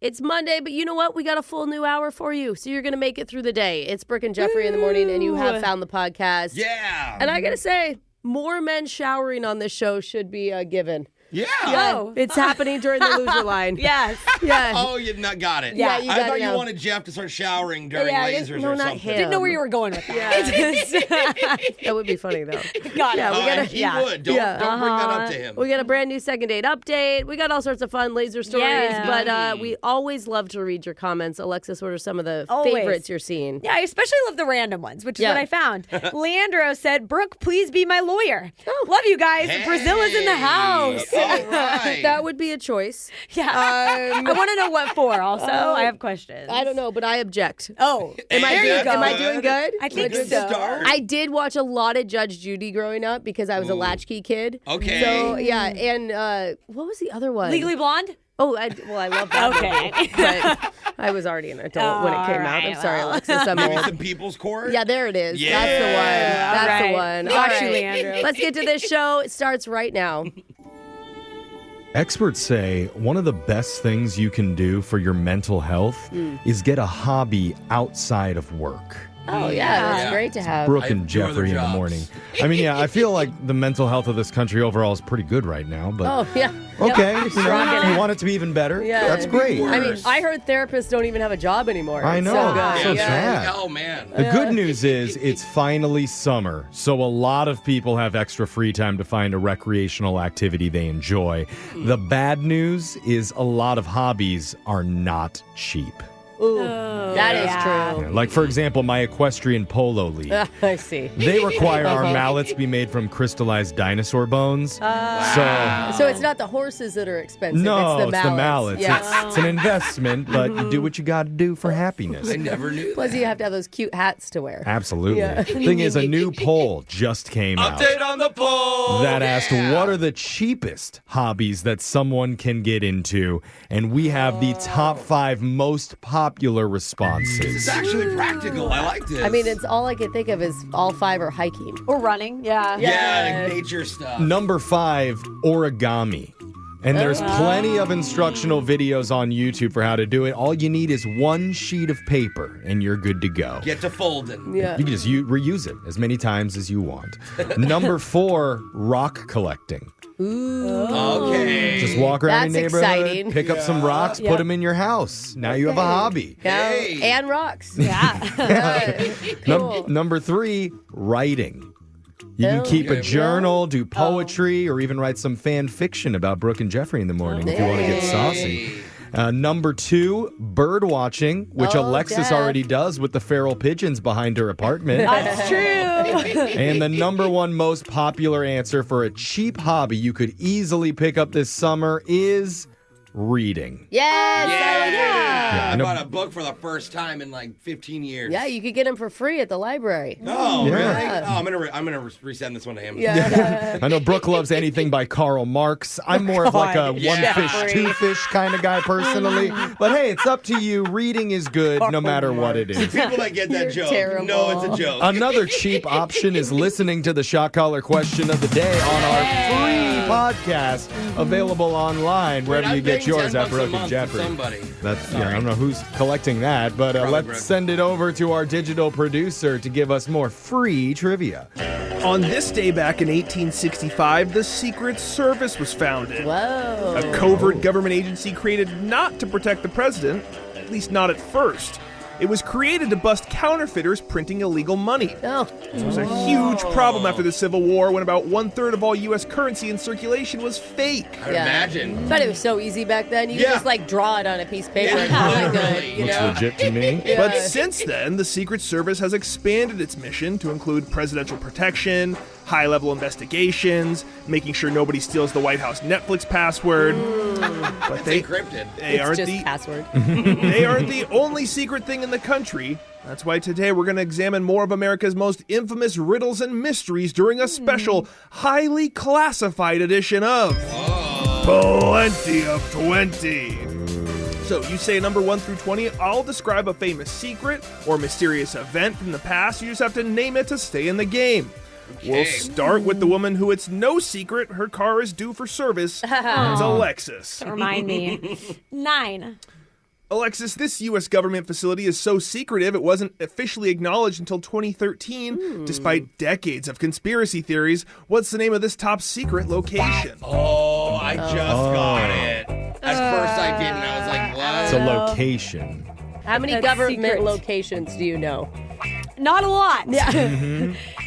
It's Monday, but you know what? We got a full new hour for you, so you're going to make it through the day. It's Brooke and Jeffrey in the morning, and you have found the podcast. Yeah. And I got to say, more men showering on this show should be a given. Yeah. Oh. It's happening during the loser line. Yes. Yeah. Oh, you not got it. Yeah, you got I thought it you now. wanted Jeff to start showering during lasers no, or not something. him. Didn't know where you were going with that. That would be funny, though. Got it. Yeah, we gotta- He would. Don't bring that up to him. We got a brand new second date update. We got all sorts of fun laser stories, but we always love to read your comments. Alexis, what are some of the favorites you're seeing? Yeah, I especially love the random ones, which is what I found. Leandro said, Brooke, please be my lawyer. Oh. Love you guys. Hey. Brazil is in the house. All right. That would be a choice. Yeah. I want to know what for also. I have questions. I don't know, but I object. Oh, Am I There doing good? I think Good so. start. I did watch a lot of Judge Judy growing up because I was a latchkey kid. Okay. So, yeah, and what was the other one? Legally Blonde? Oh, I love that. Okay. movie, but I was already an adult when it came out. I'm sorry, Alexis. I'm Maybe old. some People's Court? Yeah, there it is. Yeah. That's the All one. right. All Got you, right. Leandro. Let's get to this show. It starts right now. Experts say one of the best things you can do for your mental health is get a hobby outside of work. Oh, yeah. That's Yeah. great to have. Brooke I and have two other Jeffrey in the jobs. morning. I mean, yeah, I feel like the mental health of this country overall is pretty good right now, but Oh, yeah. okay, Yep. you know, Rocking if you it. want it to be even better, Yeah. that's great. I mean, I heard therapists don't even have a job anymore. I It's know. So good. So Yeah. sad. Oh, man. The good news is it's finally summer, so a lot of people have extra free time to find a recreational activity they enjoy. The bad news is a lot of hobbies are not cheap. Ooh, that is true. Like, for example, my equestrian polo league. I see. They require our mallets be made from crystallized dinosaur bones. So it's not the horses that are expensive. No, it's the mallets. Yeah. It's an investment, but you do what you got to do for happiness. I never knew Plus, that. you have to have those cute hats to wear. Absolutely. Yeah. Thing is, a new poll just came out Update on the poll. that asked what are the cheapest hobbies that someone can get into, and we have the top 5 most popular responses. It's actually practical. I like this. I mean, it's all I can think of is all 5 are hiking. Or running. Yeah. Yeah, like nature stuff. Number 5, origami. And there's plenty of instructional videos on YouTube for how to do it. All you need is one sheet of paper, and you're good to go. Get to folding. Yeah. You can just reuse it as many times as you want. Number 4, rock collecting. Okay. Just walk around That's your neighborhood, exciting. pick up some rocks, put them in your house. Now you have a hobby. Yeah. Hey. And rocks. Yeah. Cool. Number 3, writing. You can keep a journal, do poetry, or even write some fan fiction about Brooke and Jeffrey in the morning if you want to get saucy. Number 2, bird watching, which Alexis Jeff. already does with the feral pigeons behind her apartment. That's true. And the number 1 most popular answer for a cheap hobby you could easily pick up this summer is reading. Yes. Yeah. I I know- bought a book for the first time in like 15 years. Yeah, you could get them for free at the library. Oh, Yeah. really? Oh, I'm gonna resend this one to him. Yeah. I know Brooke loves anything by Karl Marx. I'm more of like a Yeah. one fish, two fish kind of guy personally. But hey, it's up to you. Reading is good no matter what it is. People that get that You're joke terrible. know it's a joke. Another cheap option is listening to the Shot Collar question of the day on our free podcast, available online wherever you get yours at Brooke and Jeffrey. Somebody. That's I don't know who's collecting that, but Probably let's Brooke. send it over to our digital producer to give us more free trivia. On this day back in 1865, the Secret Service was founded. Whoa. A covert government agency created not to protect the president, at least not at first. It was created to bust counterfeiters printing illegal money. Oh. This was a huge problem after the Civil War when about 1/3 of all U.S. currency in circulation was fake. I imagine. But it was so easy back then. You could Yeah. just like draw it on a piece of paper Yeah, and call it literally. good. You Looks know? legit to me. Yeah. But since then, the Secret Service has expanded its mission to include presidential protection, high-level investigations, making sure nobody steals the White House Netflix password. But It's encrypted. they It's aren't just the password. they aren't the only secret thing in the country. That's why today we're going to examine more of America's most infamous riddles and mysteries during a special, highly classified edition of Plenty of 20. So you say number 1 through 20, I'll describe a famous secret or mysterious event from the past. You just have to name it to stay in the game. We'll start with the woman who it's no secret her car is due for service. It's Alexis. Remind me. 9. Alexis, this U.S. government facility is so secretive it wasn't officially acknowledged until 2013, despite decades of conspiracy theories. What's the name of this top secret location? Oh, I just got it. At first I didn't. I was like, what? It's a location. How many That's government secret. locations do you know? Not a lot. Yeah.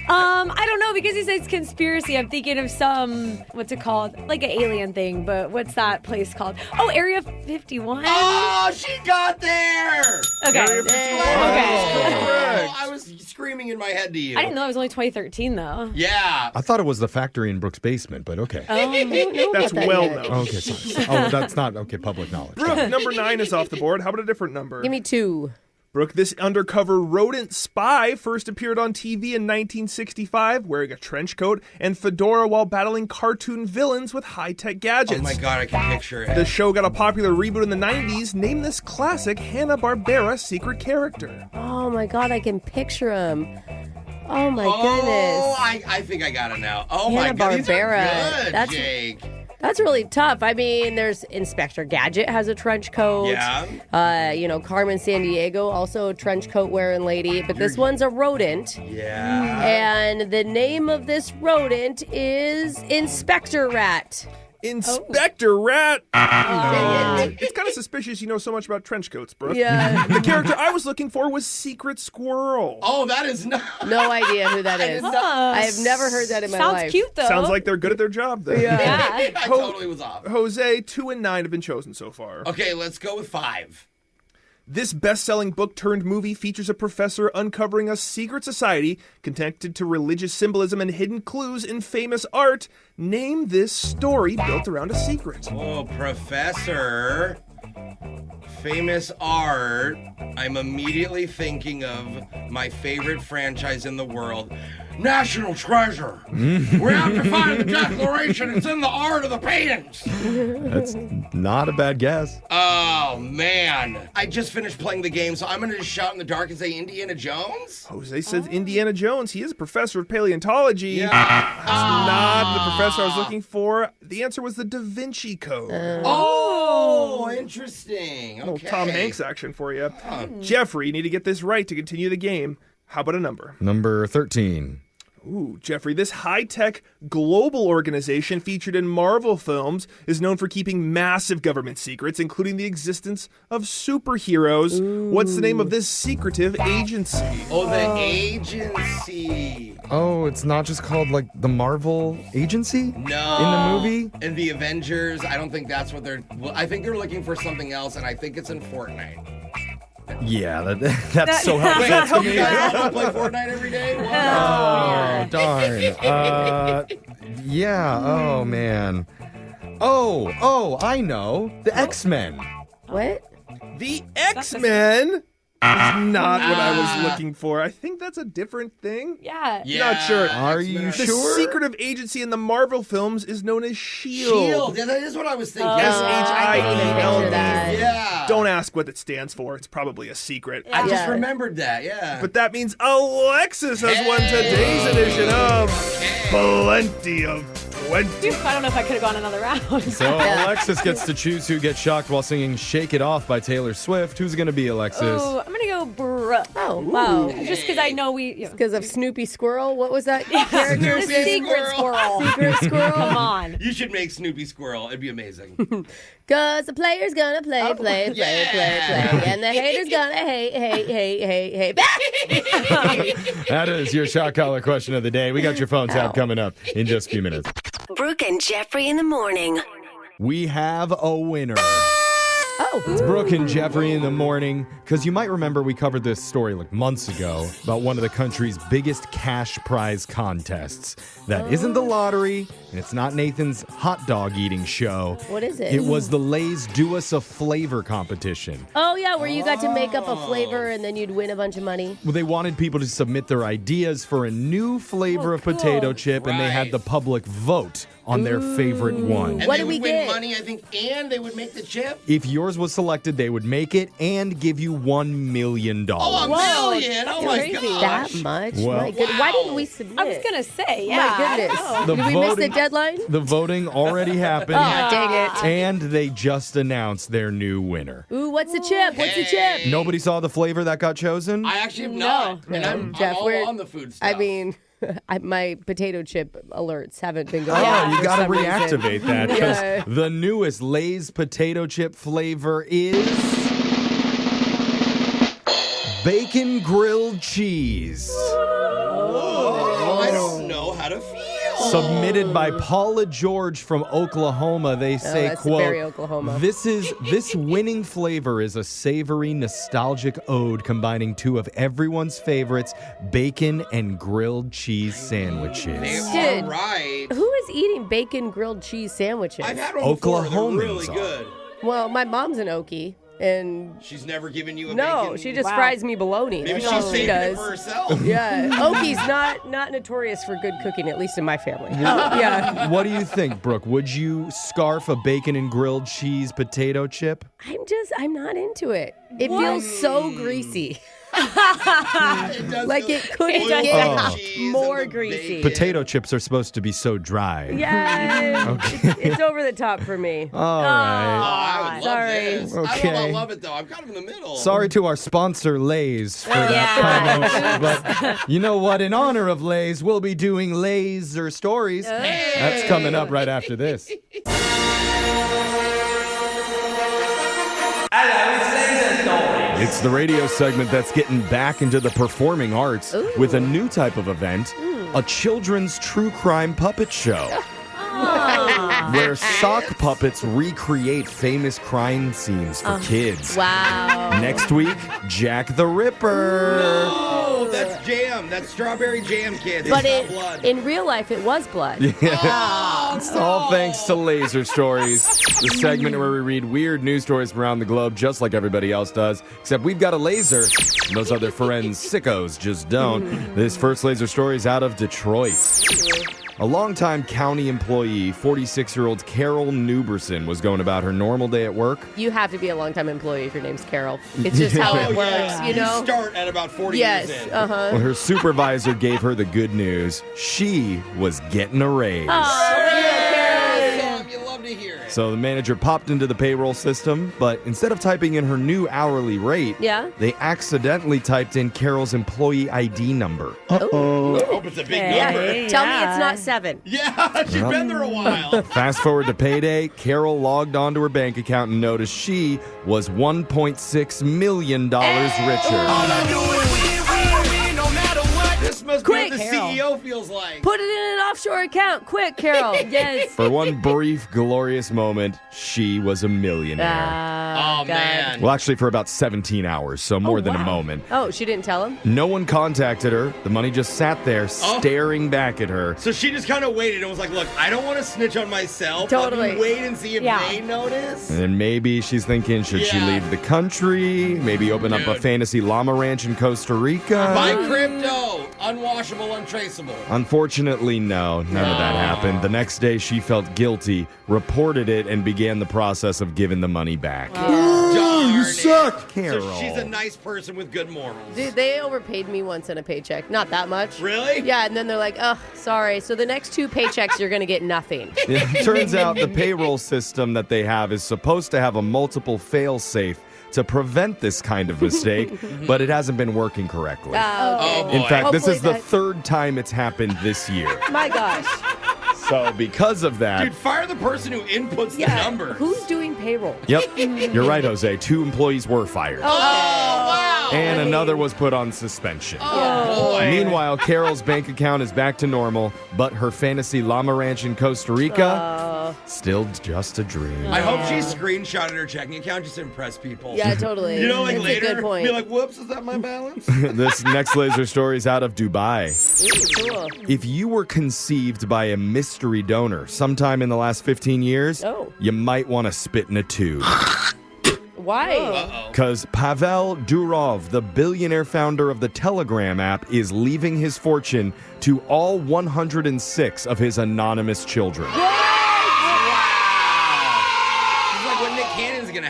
I don't know, because he says conspiracy. I'm thinking of some, what's it called? Like an alien thing, but what's that place called? Oh, Area 51? Oh, she got there! Okay. Area 51. Okay. Correct. I was screaming in my head to you. I didn't know it was only 2013, though. Yeah. I thought it was the factory in Brooke's basement, but okay. That's well known. Okay, sorry. Oh, that's not public knowledge. Brooke, number 9 is off the board. How about a different number? Give me 2. Brooke, this undercover rodent spy first appeared on TV in 1965, wearing a trench coat and fedora while battling cartoon villains with high-tech gadgets. Oh my God, I can picture it. The show got a popular reboot in the 90s. Name this classic Hanna-Barbera secret character. Oh my God, I can picture him. Oh my Oh, goodness. I think I got it now. Oh my God, these are Hanna-Barbera. good, That's- Jake. That's really tough. I mean, there's Inspector Gadget has a trench coat. Yeah. Carmen Sandiego, also a trench coat wearing lady. But this one's a rodent. Yeah. And the name of this rodent is Inspector Rat. Inspector Rat. It's kind of suspicious you know so much about trench coats, Brooke. Yeah. The character I was looking for was Secret Squirrel. Oh, that is not. No idea who that is. I have never heard that in my life. Sounds cute, though. Sounds like they're good at their job, then. Yeah. I totally was off. Jose, 2 and 9 have been chosen so far. Okay, let's go with 5. This best-selling book-turned-movie features a professor uncovering a secret society connected to religious symbolism and hidden clues in famous art. Name this story built around a secret. Oh, Professor. Famous art. I'm immediately thinking of my favorite franchise in the world, National Treasure. We have to find the Declaration. It's in the art of the paintings. That's not a bad guess. Oh, man. I just finished playing the game, so I'm going to just shout in the dark and say Indiana Jones? Jose says Indiana Jones. He is a professor of paleontology. Yeah. That's not the professor I was looking for. The answer was the Da Vinci Code. Oh, interesting. Little Okay. Tom Hanks action for you. Jeffrey, you need to get this right to continue the game. How about a number? Number 13. Ooh, Jeffrey, this high-tech global organization featured in Marvel films is known for keeping massive government secrets, including the existence of superheroes. What's the name of this secretive agency? Oh, the agency. Oh, it's not just called, like, the Marvel Agency? No. In the movie? And the Avengers, I don't think that's what they're... Well, I think they're looking for something else, and I think it's in Fortnite. Yeah, that's so helpful Wait, to you me. guys all play Fortnite every day? Oh, darn. Yeah, oh, man. Oh, I know. The X-Men. What? The X-Men is not what I was looking for. I think that's a different thing. Yeah. Not sure. Are you The sure? secretive agency in the Marvel films is known as S.H.I.E.L.D. Shield. Yeah, that is what I was thinking. I couldn't even picture S-H-I-E-L-D. that. Yeah. Don't ask what it stands for. It's probably a secret. I just Yeah. remembered that, yeah. But that means Alexis has won today's edition of Plenty of 20. I don't know if I could have gone another round. So Alexis gets to choose who gets shocked while singing Shake It Off by Taylor Swift. Who's going to be Alexis? Oh, I'm going to go Brooke. Oh, wow. Just because I know we... Because of Snoopy Squirrel? What was that character? The secret squirrel. Secret Squirrel? Come on. You should make Snoopy Squirrel. It'd be amazing. Because the player's gonna play. yeah. And the hater's gonna hate. That is your shock collar question of the day. We got your phone tap coming up in just a few minutes. Brooke and Jeffrey in the morning. We have a winner. Oh. It's Brooke and Jeffrey in the morning. Because you might remember we covered this story like months ago about one of the country's biggest cash prize contests. That isn't the lottery, and it's not Nathan's hot dog eating show. What is it? It was the Lay's Do Us a Flavor competition. Oh, yeah, where you got to make up a flavor and then you'd win a bunch of money. Well, they wanted people to submit their ideas for a new flavor of potato chip, and they had Right. the public vote on their favorite one. And What they do we would win get? money, I think, and they would make the chip. If yours was selected, they would make it and give you $1 million. Oh, a million! Oh my crazy. gosh! That much? Well- My goodness. Why didn't we submit? I was going to say, My yeah. goodness. The Did we miss the voting- deadline? The voting already happened. Oh, dang it. And they just announced their new winner. Ooh, what's the chip? What's the chip? Nobody saw the flavor that got chosen? I actually have not, and I'm Jeff, all we're- on the food stuff. I mean, my potato chip alerts haven't been going Oh, off you for gotta some reason. reactivate that because Yeah. the newest Lay's potato chip flavor is bacon grilled cheese. I don't know how to feel. Submitted by Paula George from Oklahoma. They say, that's quote, very Oklahoma. This winning flavor is a savory, nostalgic ode combining two of everyone's favorites, bacon and grilled cheese sandwiches. They Dude. are right. Who is eating bacon grilled cheese sandwiches? I've had one before. They're Oklahomans really are. good. Well, my mom's an Okie, and She's never given you a no, bacon. she just fries me bologna. Maybe That's she's all she saving it does. for herself. Yeah, Okie's not notorious for good cooking, at least in my family. Yeah, What do you think, Brooke? Would you scarf a bacon and grilled cheese potato chip? I'm not into it. It feels so greasy. It does Like feel- it couldn't Oil get and cheese more and the greasy. bacon. Potato chips are supposed to be so dry. Yeah, it's over the top for me. All Oh, right. I would love Sorry. this. I don't know Okay. if I love it though. I'm kind of in the middle. Sorry to our sponsor, Lay's, for that comment. But you know what? In honor of Lay's, we'll be doing Laser Stories. That's coming up right after this. It's the radio segment that's getting back into the performing arts with a new type of event, a children's true crime puppet show. Where sock puppets recreate famous crime scenes for kids. Wow. Next week, Jack the Ripper. Oh, that's jam. That's strawberry jam, kids. But It's not blood. in real life, it was blood. It's all thanks to Laser Stories, the segment where we read weird news stories from around the globe just like everybody else does, except we've got a laser, and those other friends sickos just don't. This first Laser Story is out of Detroit. A longtime county employee, 46-year-old Carol Newberson, was going about her normal day at work. You have to be a longtime employee if your name's Carol. It's just how Oh, it works, yeah. you know? start at about 40 Yes. years in. When her supervisor gave her the good news, she was getting a raise. Awesome. You love to hear it. So the manager popped into the payroll system, but instead of typing in her new hourly rate, Yeah. they accidentally typed in Carol's employee ID number. I hope it's a big number. Tell me it's not 7. Yeah, she's been there a while. Fast forward to payday, Carol logged onto her bank account and noticed she was $1.6 million richer. This must Quick, be what the Carol. CEO feels like. Put it in an offshore account. Quick, Carol. Yes. For one brief, glorious moment, she was a millionaire. Oh, God. man. Well, actually, for about 17 hours, so more than a moment. Oh, she didn't tell him? No one contacted her. The money just sat there, staring back at her. So she just kind of waited and was like, look, I don't want to snitch on myself. Totally. Let me wait and see if Yeah. they notice. And maybe she's thinking, should she Yeah. leave the country? Maybe open up a Dude. fantasy llama ranch in Costa Rica? Buy crypto. Unwashable, untraceable. Unfortunately, no, none of that happened. The next day, she felt guilty, reported it, and began the process of giving the money back. Darn you it. suck, Carol. So she's a nice person with good morals. Dude, they overpaid me once in a paycheck. Not that much. Really? Yeah, and then they're like, oh, sorry. So the next 2 paychecks, you're going to get nothing. It turns out the payroll system that they have is supposed to have a multiple fail-safe to prevent this kind of mistake, but it hasn't been working correctly. Okay. Oh, boy. In fact, this is the Hopefully third time it's happened this year. My gosh. So because of that, Dude, fire the person who inputs the Yeah. numbers. Who's doing payroll? yep, you're right, Jose. 2 employees were fired. Oh, wow. And another was put on suspension. Oh, boy. Meanwhile, Carol's bank account is back to normal, but her fantasy llama ranch in Costa Rica, still just a dream. I hope she screenshotted her checking account just to impress people. Yeah, totally. You know, like It's later, a good point. be like, whoops, is that my balance? This next laser story is out of Dubai. Ooh, cool. If you were conceived by a mystery donor sometime in the last 15 years, Oh. you might want to spit in a tube. Why? Because Pavel Durov, the billionaire founder of the Telegram app, is leaving his fortune to all 106 of his anonymous children.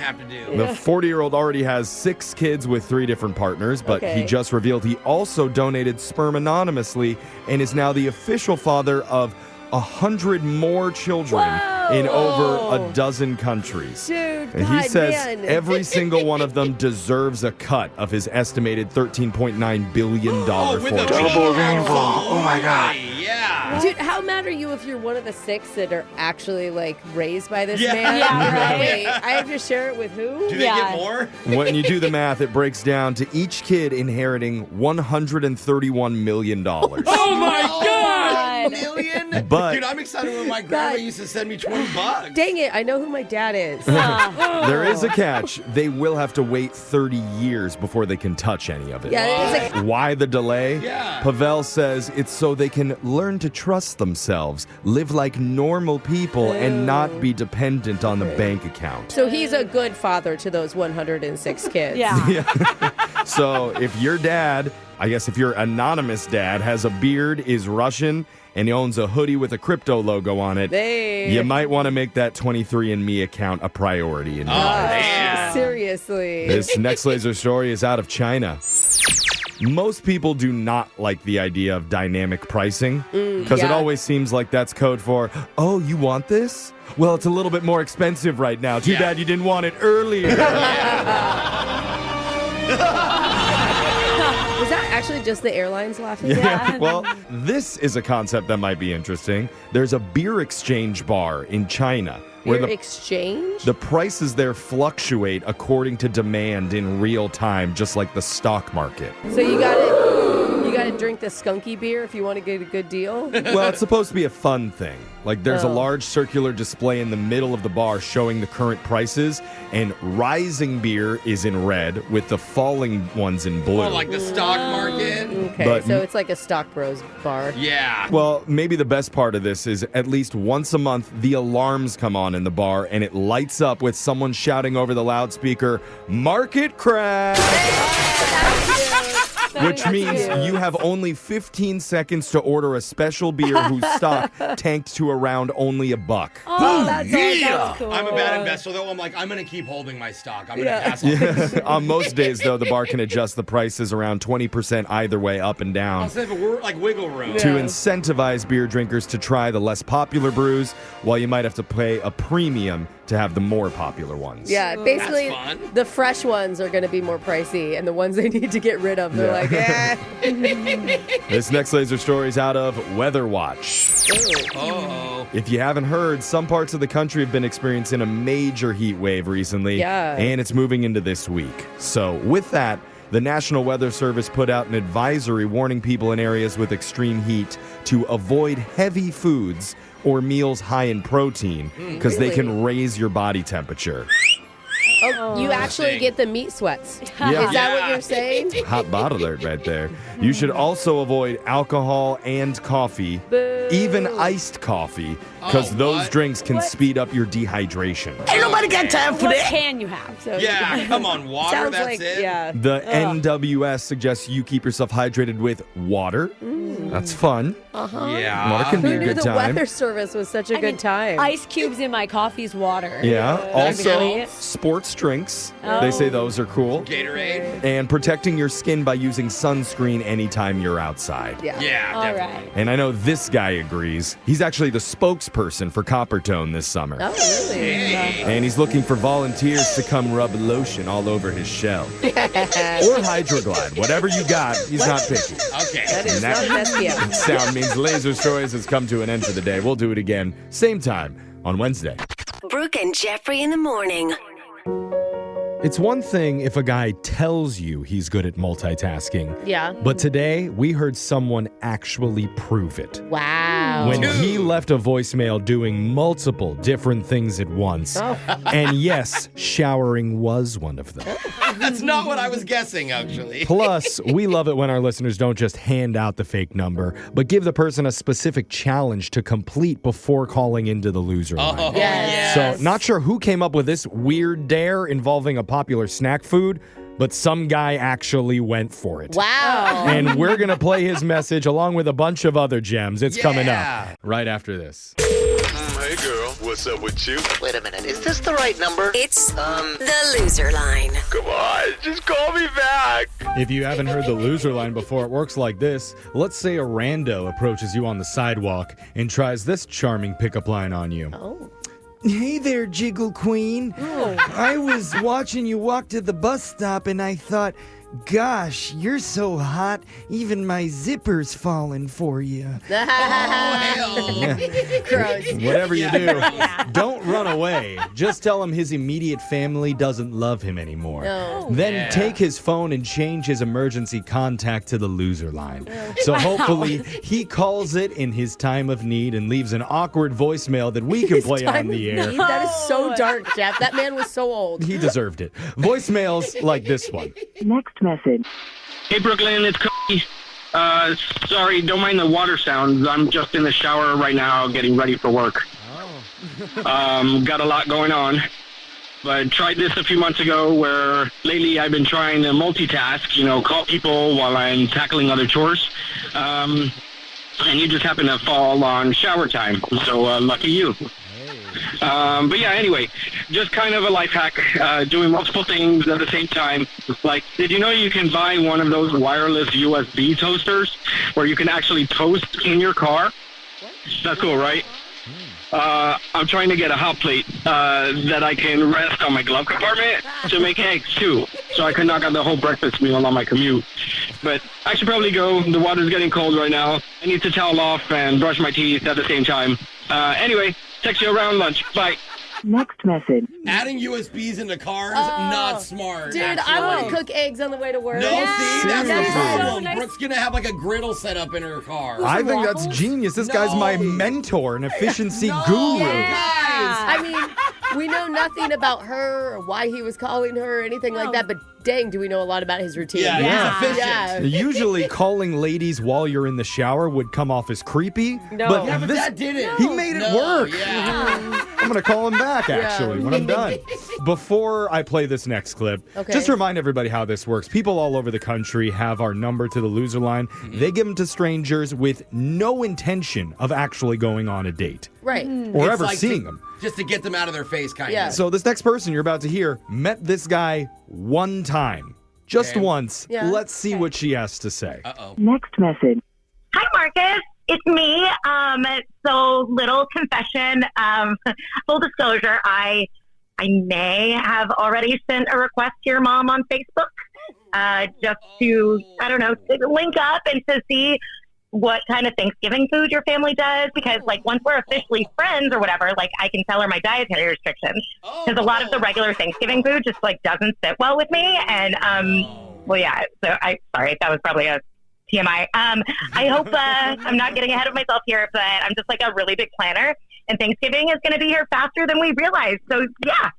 have to do? The 40-year-old already has 6 kids with 3 different partners, but he just revealed he also donated sperm anonymously and is now the official father of 100 more children in over a dozen countries. Dude, and he says every single one of them deserves a cut of his estimated $13.9 billion fortune. Double rainbow. Oh my God. Yeah. Dude, how mad are you if you're one of the 6 that are actually like raised by this Yeah. man? Yeah, right. Wait, I have to share it with who? Do they get more? When you do the math, it breaks down to each kid inheriting $131 million. Oh my God! God. $1 million? But- Dude, I'm excited when my grandma used to send me $20. Dang it, I know who my dad is. There is a catch. They will have to wait 30 years before they can touch any of it. Yeah, it's like, Why the delay? Yeah. Pavel says it's so they can learn to trust themselves, live like normal people, and not be dependent on the bank account. so he's a good father to those 106 kids. Yeah. So if your dad, I guess if your anonymous dad has a beard, is Russian, and he owns a hoodie with a crypto logo on it, you might want to make that 23andMe account a priority in your life. Man. Seriously. This next laser story is out of China. Most people do not like the idea of dynamic pricing because it yeah. always seems like that's code for, oh, you want this? Well, it's a little bit more expensive right now. Too bad you didn't want it earlier. Was that actually just the airlines laughing? Yeah. Well, this is a concept that might be interesting. There's a beer exchange bar in China where Beer exchange? the prices there fluctuate according to demand in real time, just like the stock market. So you gotta drink the skunky beer if you want to get a good deal? Well, it's supposed to be a fun thing. Like, there's a large circular display in the middle of the bar showing the current prices, and rising beer is in red with the falling ones in blue. Oh, like the stock market? Okay, But- so it's like a Stock Bros bar. Yeah. Well, maybe the best part of this is at least once a month, the alarms come on in the bar and it lights up with someone shouting over the loudspeaker, "Market crash!" Which means you have only 15 seconds to order a special beer whose stock tanked to around only $1. Oh, that's cool. I'm a bad investor, though. I'm like, I'm going to keep holding my stock. I'm going to pass on this. On most days, though, the bar can adjust the prices around 20% either way, up and down, I'll say, but we're like wiggle room. to incentivize beer drinkers to try the less popular brews, while you might have to pay a premium to have the more popular ones. Yeah, basically That's fun. the fresh ones are going to be more pricey, and the ones they need to get rid of, they're like, eh. This next laser story is out of Weather Watch. Oh. If you haven't heard, some parts of the country have been experiencing a major heat wave recently, and it's moving into this week. So with that, the National Weather Service put out an advisory warning people in areas with extreme heat to avoid heavy foods or meals high in protein because they can raise your body temperature. Oh, you actually get the meat sweats. Yeah. Is that what you're saying? Hot bottle alert right there. You should also avoid alcohol and coffee, even iced coffee, because those what? drinks can speed up your dehydration. Ain't nobody got time for that. What can you have? So, Yeah, come on, water, Sounds that's like, it? yeah. The NWS suggests you keep yourself hydrated with water. That's fun. Yeah. Water can be Who a knew good the time. weather service was such a good time? Ice cubes in my coffee's water. Yeah. Also, Really? sports drinks. They say those are cool. Gatorade? And protecting your skin by using sunscreen anytime you're outside. Yeah. Yeah, All definitely. right. And I know this guy agrees. He's actually the spokesperson for Coppertone this summer. Oh, really? Hey. And he's looking for volunteers to come rub lotion all over his shell. Or Hydroglide. Whatever you got, he's not picky. Okay. That is And not that an SPF. sound means Laser Stories has come to an end for the day. We'll do it again, same time on Wednesday. Brooke and Jeffrey in the morning. It's one thing if a guy tells you he's good at multitasking. Yeah. But today, we heard someone actually prove it. Wow. When he left a voicemail doing multiple different things at once. And yes, showering was one of them. That's not what I was guessing, actually. Plus, we love it when our listeners don't just hand out the fake number, but give the person a specific challenge to complete before calling into the loser line. Oh, Yes. So, not sure who came up with this weird dare involving a popular snack food, but some guy actually went for it. Wow. And we're going to play his message along with a bunch of other gems. It's coming Yeah. up right after this. Hey, girl. What's up with you? Wait a minute. Is this the right number? It's the loser line. Come on. Just call me back. If you haven't heard the loser line before, it works like this. Let's say a rando approaches you on the sidewalk and tries this charming pickup line on you. Oh. Hey there, Jiggle Queen. I was watching you walk to the bus stop and I thought, gosh, you're so hot, even my zipper's falling for you. Gross. Whatever you do, don't run away. Just tell him his immediate family doesn't love him anymore. No. Then take his phone and change his emergency contact to the loser line. So hopefully he calls it in his time of need and leaves an awkward voicemail that we can play on the air. That is so dark, Jeff. That man was so old. He deserved it. Voicemails like this one. Next message. Hey, Brooklyn, it's Cody. Sorry, don't mind the water sounds. I'm just in the shower right now getting ready for work. Got a lot going on. But tried this a few months ago where lately I've been trying to multitask, call people while I'm tackling other chores. And you just happen to fall on shower time. So lucky you. But yeah, anyway, just kind of a life hack, doing multiple things at the same time. Like, did you know you can buy one of those wireless USB toasters where you can actually toast in your car? That's cool, right? I'm trying to get a hot plate that I can rest on my glove compartment to make eggs, too, so I can knock out the whole breakfast meal on my commute. But I should probably go. The water's getting cold right now. I need to towel off and brush my teeth at the same time. Anyway, text you around lunch. Bye. Next message. Adding USBs into cars, not smart. Dude, actually. I want to cook eggs on the way to work. No, see, that's the Seriously. problem. Nice. Brooke's going to have like a griddle set up in her car. I think that's genius. This guy's my No. mentor, an efficiency No, guru. guys. I mean, we know nothing about her or why he was calling her or anything like that, but dang, do we know a lot about his routine. Yeah, he's efficient. Yeah. Usually calling ladies while you're in the shower would come off as creepy. No. But, Yeah, but this, that didn't. he made it No, work. Yeah. I'm going to call him back, actually, when I'm done. Before I play this next clip, Okay. just remind everybody how this works. People all over the country have our number to the loser line. They give them to strangers with no intention of actually going on a date Right. or It's ever like seeing them. Just to get them out of their face, kind Yeah. of. So this next person you're about to hear met this guy one time. Just Okay. once. Yeah. Let's see what she has to say. Uh-oh. Next message. Hi, Marcus. It's me. So little confession. Full disclosure, I may have already sent a request to your mom on Facebook, just to, I don't know, to link up and to see what kind of Thanksgiving food your family does. Because, like, once we're officially friends or whatever, like, I can tell her my dietary restrictions. Because a lot of the regular Thanksgiving food just, like, doesn't sit well with me. And, well, yeah. So sorry, that was probably a TMI. I hope I'm not getting ahead of myself here, but I'm just like a really big planner, and Thanksgiving is going to be here faster than we realize. So yeah.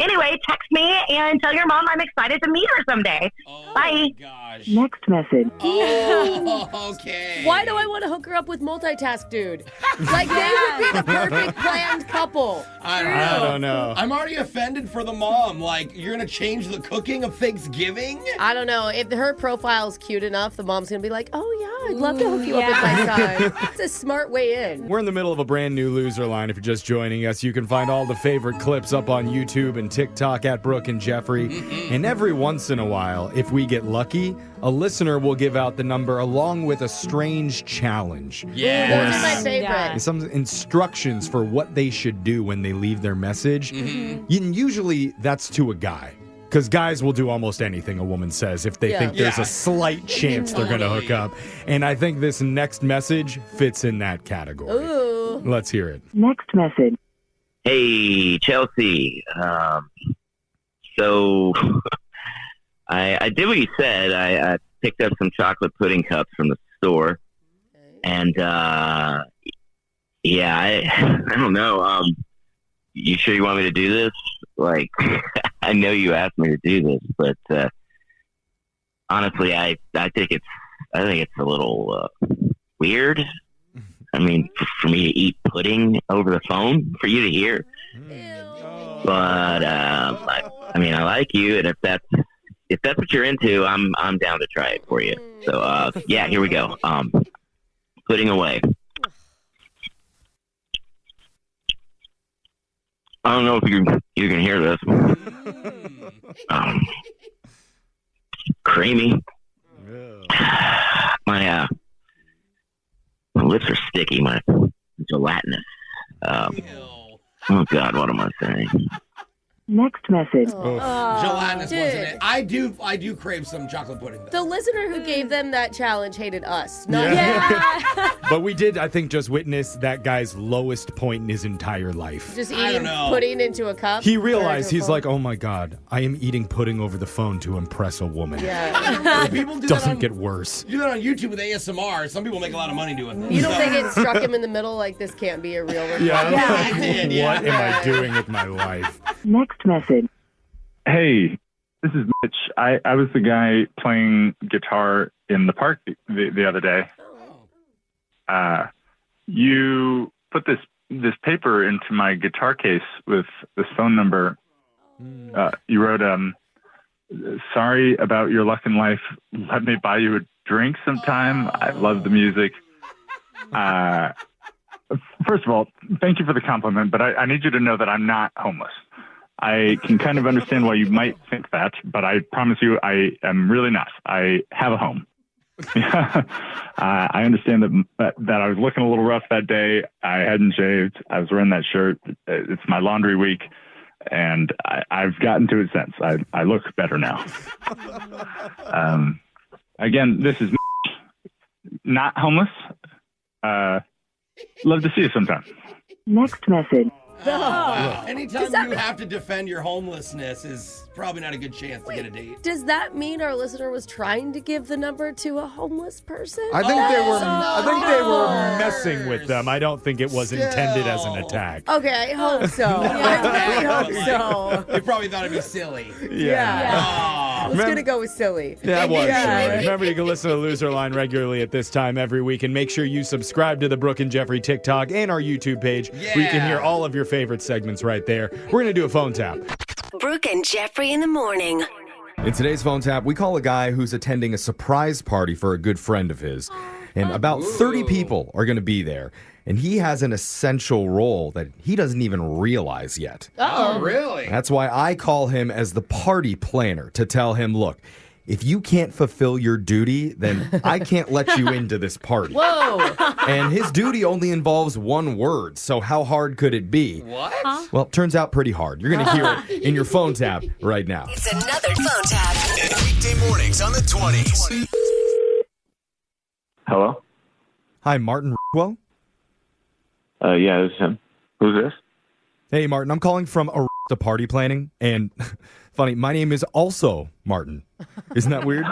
Anyway, text me and tell your mom I'm excited to meet her someday. Bye. Gosh. Next message. Oh, okay. Why do I want to hook her up with multitask dude? Like, they would be the perfect planned couple. I don't know. I'm already offended for the mom. Like, you're going to change the cooking of Thanksgiving? I don't know. If her profile's cute enough, the mom's going to be like, oh, yeah, I'd love to hook you up with my son. It's a smart way in. We're in the middle of a brand new loser line. If you're just joining us, you can find all the favorite clips up on YouTube and TikTok at Brooke and Jeffrey. And every once in a while, if we get lucky, a listener will give out the number along with a strange challenge. Yeah. Those are my favorite. Some instructions for what they should do when they leave their message. And usually that's to a guy. Because guys will do almost anything a woman says if they think there's a slight chance they're going to hook up. And I think this next message fits in that category. Ooh. Let's hear it. Next message. Hey, Chelsea. So I did what you said. I picked up some chocolate pudding cups from the store. And, yeah, I don't know. You sure you want me to do this? Like, I know you asked me to do this, but honestly, I think it's a little weird. I mean, for me to eat pudding over the phone, for you to hear. But I mean, I like you, and if that's what you're into, I'm down to try it for you. So yeah, here we go. Pudding away. I don't know if you can hear this. Creamy. My lips are sticky. My gelatinous. Oh God, what am I saying? Next message. Gelatinous, dude. wasn't it? I do crave some chocolate pudding, though. The listener who gave them that challenge hated us. But we did, I think, just witness that guy's lowest point in his entire life. Just eating pudding into a cup. He realized, he's like, oh my God, I am eating pudding over the phone to impress a woman. Yeah. People do Doesn't that get worse. do that on YouTube with ASMR. Some people make a lot of money doing that. You don't think it struck him in the middle like this can't be a real recording? Yeah. I did, yeah. What am I doing with my life? Next message. Hey, this is Mitch. I was the guy playing guitar in the park the other day. You put this paper into my guitar case with this phone number. You wrote, sorry about your luck in life. Let me buy you a drink sometime. I love the music. First of all, thank you for the compliment, but I need you to know that I'm not homeless. I can kind of understand why you might think that, but I promise you I am really not. I have a home. I understand that I was looking a little rough that day. I hadn't shaved. I was wearing that shirt. It's my laundry week, and I've gotten to it since. I look better now. Again, this is not homeless. Love to see you sometime. Next message. Wow. Anytime you have to defend your homelessness is probably not a good chance to get a date. Does that mean our listener was trying to give the number to a homeless person? I think they were messing with them. I don't think it was intended as an attack. Okay, I hope so. I really hope so. They probably thought it'd be silly. Yeah. Let's gonna go with silly. Yeah, it was silly. Remember, you can listen to Loser Line regularly at this time every week, and make sure you subscribe to the Brooke and Jeffrey TikTok and our YouTube page where you can hear all of your favorite segments right there. We're going to do a phone tap. Brooke and Jeffrey in the morning. In today's phone tap, we call a guy who's attending a surprise party for a good friend of his. And about 30 people are going to be there. And he has an essential role that he doesn't even realize yet. Oh, really? That's why I call him as the party planner to tell him, look, if you can't fulfill your duty, then I can't let you into this party. Whoa. And his duty only involves one word, so how hard could it be? What? Well, it turns out pretty hard. You're going to hear it in your phone tap right now. It's another phone tap. Weekday mornings on the 20s. Hello? Hi, Martin Rockwell. Yeah, this is him. Who's this? Hey, Martin, I'm calling from Arista Party Planning, and funny, my name is also Martin. Isn't that weird?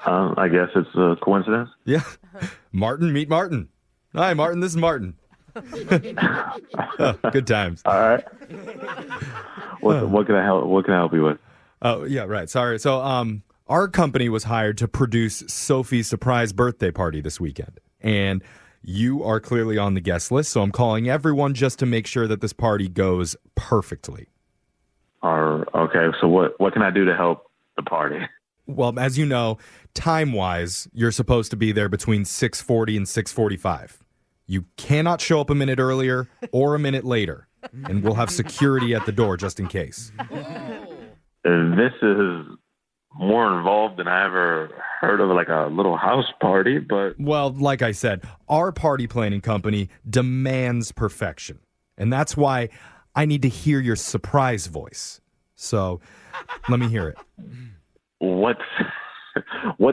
I guess it's a coincidence. Yeah. Martin, meet Martin. Hi, Martin, this is Martin. Good times. All right. What can I help you with? Oh, yeah, right. Sorry. So, our company was hired to produce Sophie's surprise birthday party this weekend, and you are clearly on the guest list, so I'm calling everyone just to make sure that this party goes perfectly. Okay, so what can I do to help the party? Well, as you know, time-wise, you're supposed to be there between 6:40 and 6:45. You cannot show up a minute earlier or a minute later, and we'll have security at the door just in case. This is more involved than I ever heard of, like a little house party, but... Well, like I said, our party planning company demands perfection. And that's why I need to hear your surprise voice. So, let me hear it. What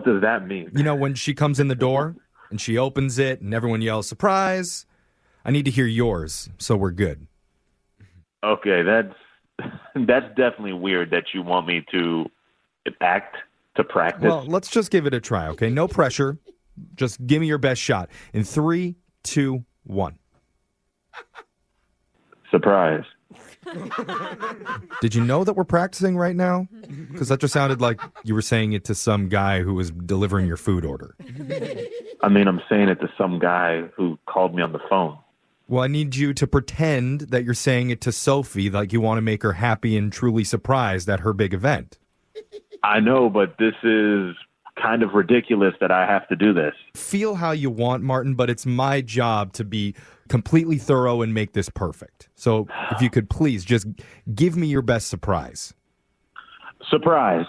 does that mean? You know, when she comes in the door and she opens it and everyone yells, surprise, I need to hear yours, so we're good. Okay, that's definitely weird that you want me to act to practice. Well, let's just give it a try, okay? No pressure. Just give me your best shot. In 3, 2, 1. Surprise. Did you know that we're practicing right now? Because that just sounded like you were saying it to some guy who was delivering your food order. I mean, I'm saying it to some guy who called me on the phone. Well, I need you to pretend that you're saying it to Sophie, like you want to make her happy and truly surprised at her big event. I know, but this is kind of ridiculous that I have to do this. Feel how you want, Martin, but it's my job to be completely thorough and make this perfect. So if you could please just give me your best surprise. Surprise.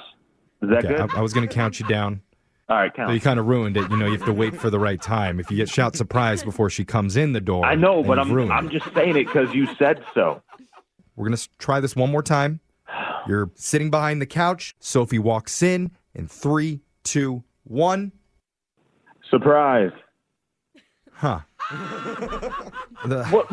Is that good? I was going to count you down. All right, count. So you kind of ruined it. You know, you have to wait for the right time. If you get shout surprise before she comes in the door. I know, but you've ruined I'm it. just saying it because you said so. We're going to try this one more time. You're sitting behind the couch. Sophie walks in 3, 2, 1. Surprise. Huh.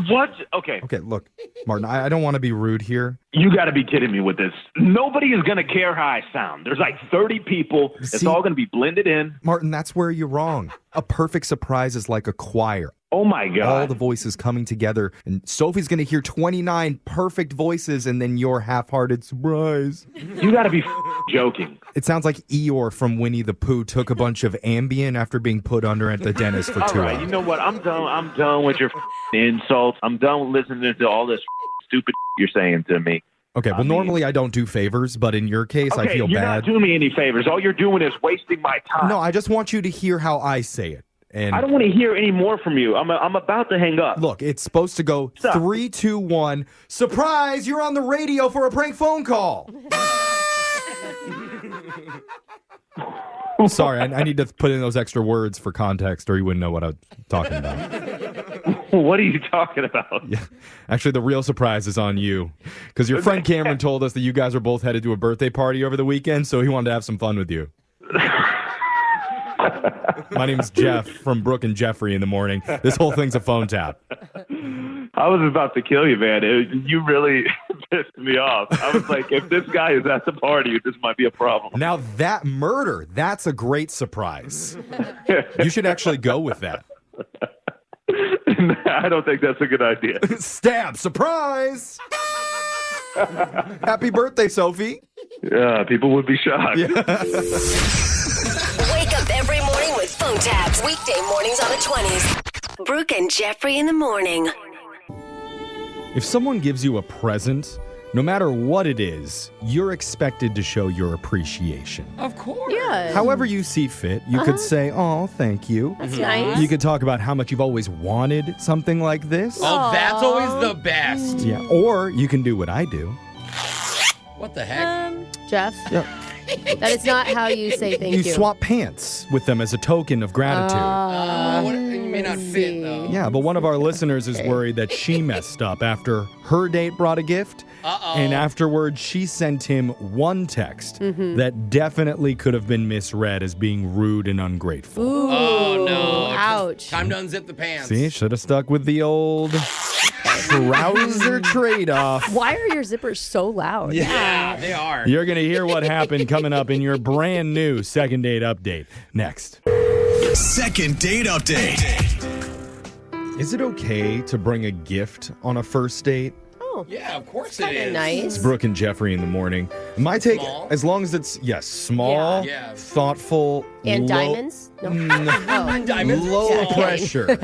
What? Okay. Okay, look, Martin, I don't want to be rude here. You got to be kidding me with this. Nobody is going to care how I sound. There's like 30 people. It's all going to be blended in. Martin, that's where you're wrong. A perfect surprise is like a choir. Oh, my God. All the voices coming together. And Sophie's going to hear 29 perfect voices and then your half-hearted surprise. You got to be joking. It sounds like Eeyore from Winnie the Pooh took a bunch of Ambien after being put under at the dentist for 2 All hours. right, you know what? I'm done with your insults. I'm done listening to all this stupid you're saying to me. Okay, well, normally I don't do favors, but in your case, I feel you're bad. not doing me any favors. All you're doing is wasting my time. No, I just want you to hear how I say it. And I don't want to hear any more from you. I'm about to hang up. Look, it's supposed to go 3, 2, 1. Surprise! You're on the radio for a prank phone call. Sorry, I need to put in those extra words for context, or you wouldn't know what I'm talking about. What are you talking about? Yeah, actually, the real surprise is on you, because your friend Cameron told us that you guys are both headed to a birthday party over the weekend, so he wanted to have some fun with you. My name's Jeff from Brooke and Jeffrey in the morning. This whole thing's a phone tap. I was about to kill you, man. You really pissed me off. I was like, if this guy is at the party, this might be a problem. Now, that murder, that's a great surprise. You should actually go with that. I don't think that's a good idea. Stab, surprise! Happy birthday, Sophie. Yeah, people would be shocked. Wake up every morning with phone taps. Weekday mornings on the 20s. Brooke and Jeffrey in the morning. If someone gives you a present, no matter what it is, you're expected to show your appreciation. Of course. Yeah. However you see fit, you could say, oh, thank you. That's nice. You could talk about how much you've always wanted something like this. Oh, that's always the best. Yeah, or you can do what I do. What the heck? Jeff? Yep. That is not how you say thank you. You swap pants with them as a token of gratitude. You may not fit, though. Yeah, but one of our listeners is worried that she messed up after her date brought a gift. And afterwards, she sent him one text that definitely could have been misread as being rude and ungrateful. Ooh, oh, no. Ouch. Time to unzip the pants. See, should have stuck with the old trouser trade-off. Why are your zippers so loud? Yeah, they are. You're going to hear what happened coming up in your brand new second date update. Next. Second date update. Is it okay to bring a gift on a first date? Yeah, of course it is. Nice. It's Brooke and Jeffrey in the morning. My take, as long as it's, small, Yeah. thoughtful, And low, diamonds? No. Diamonds? low Yeah. pressure,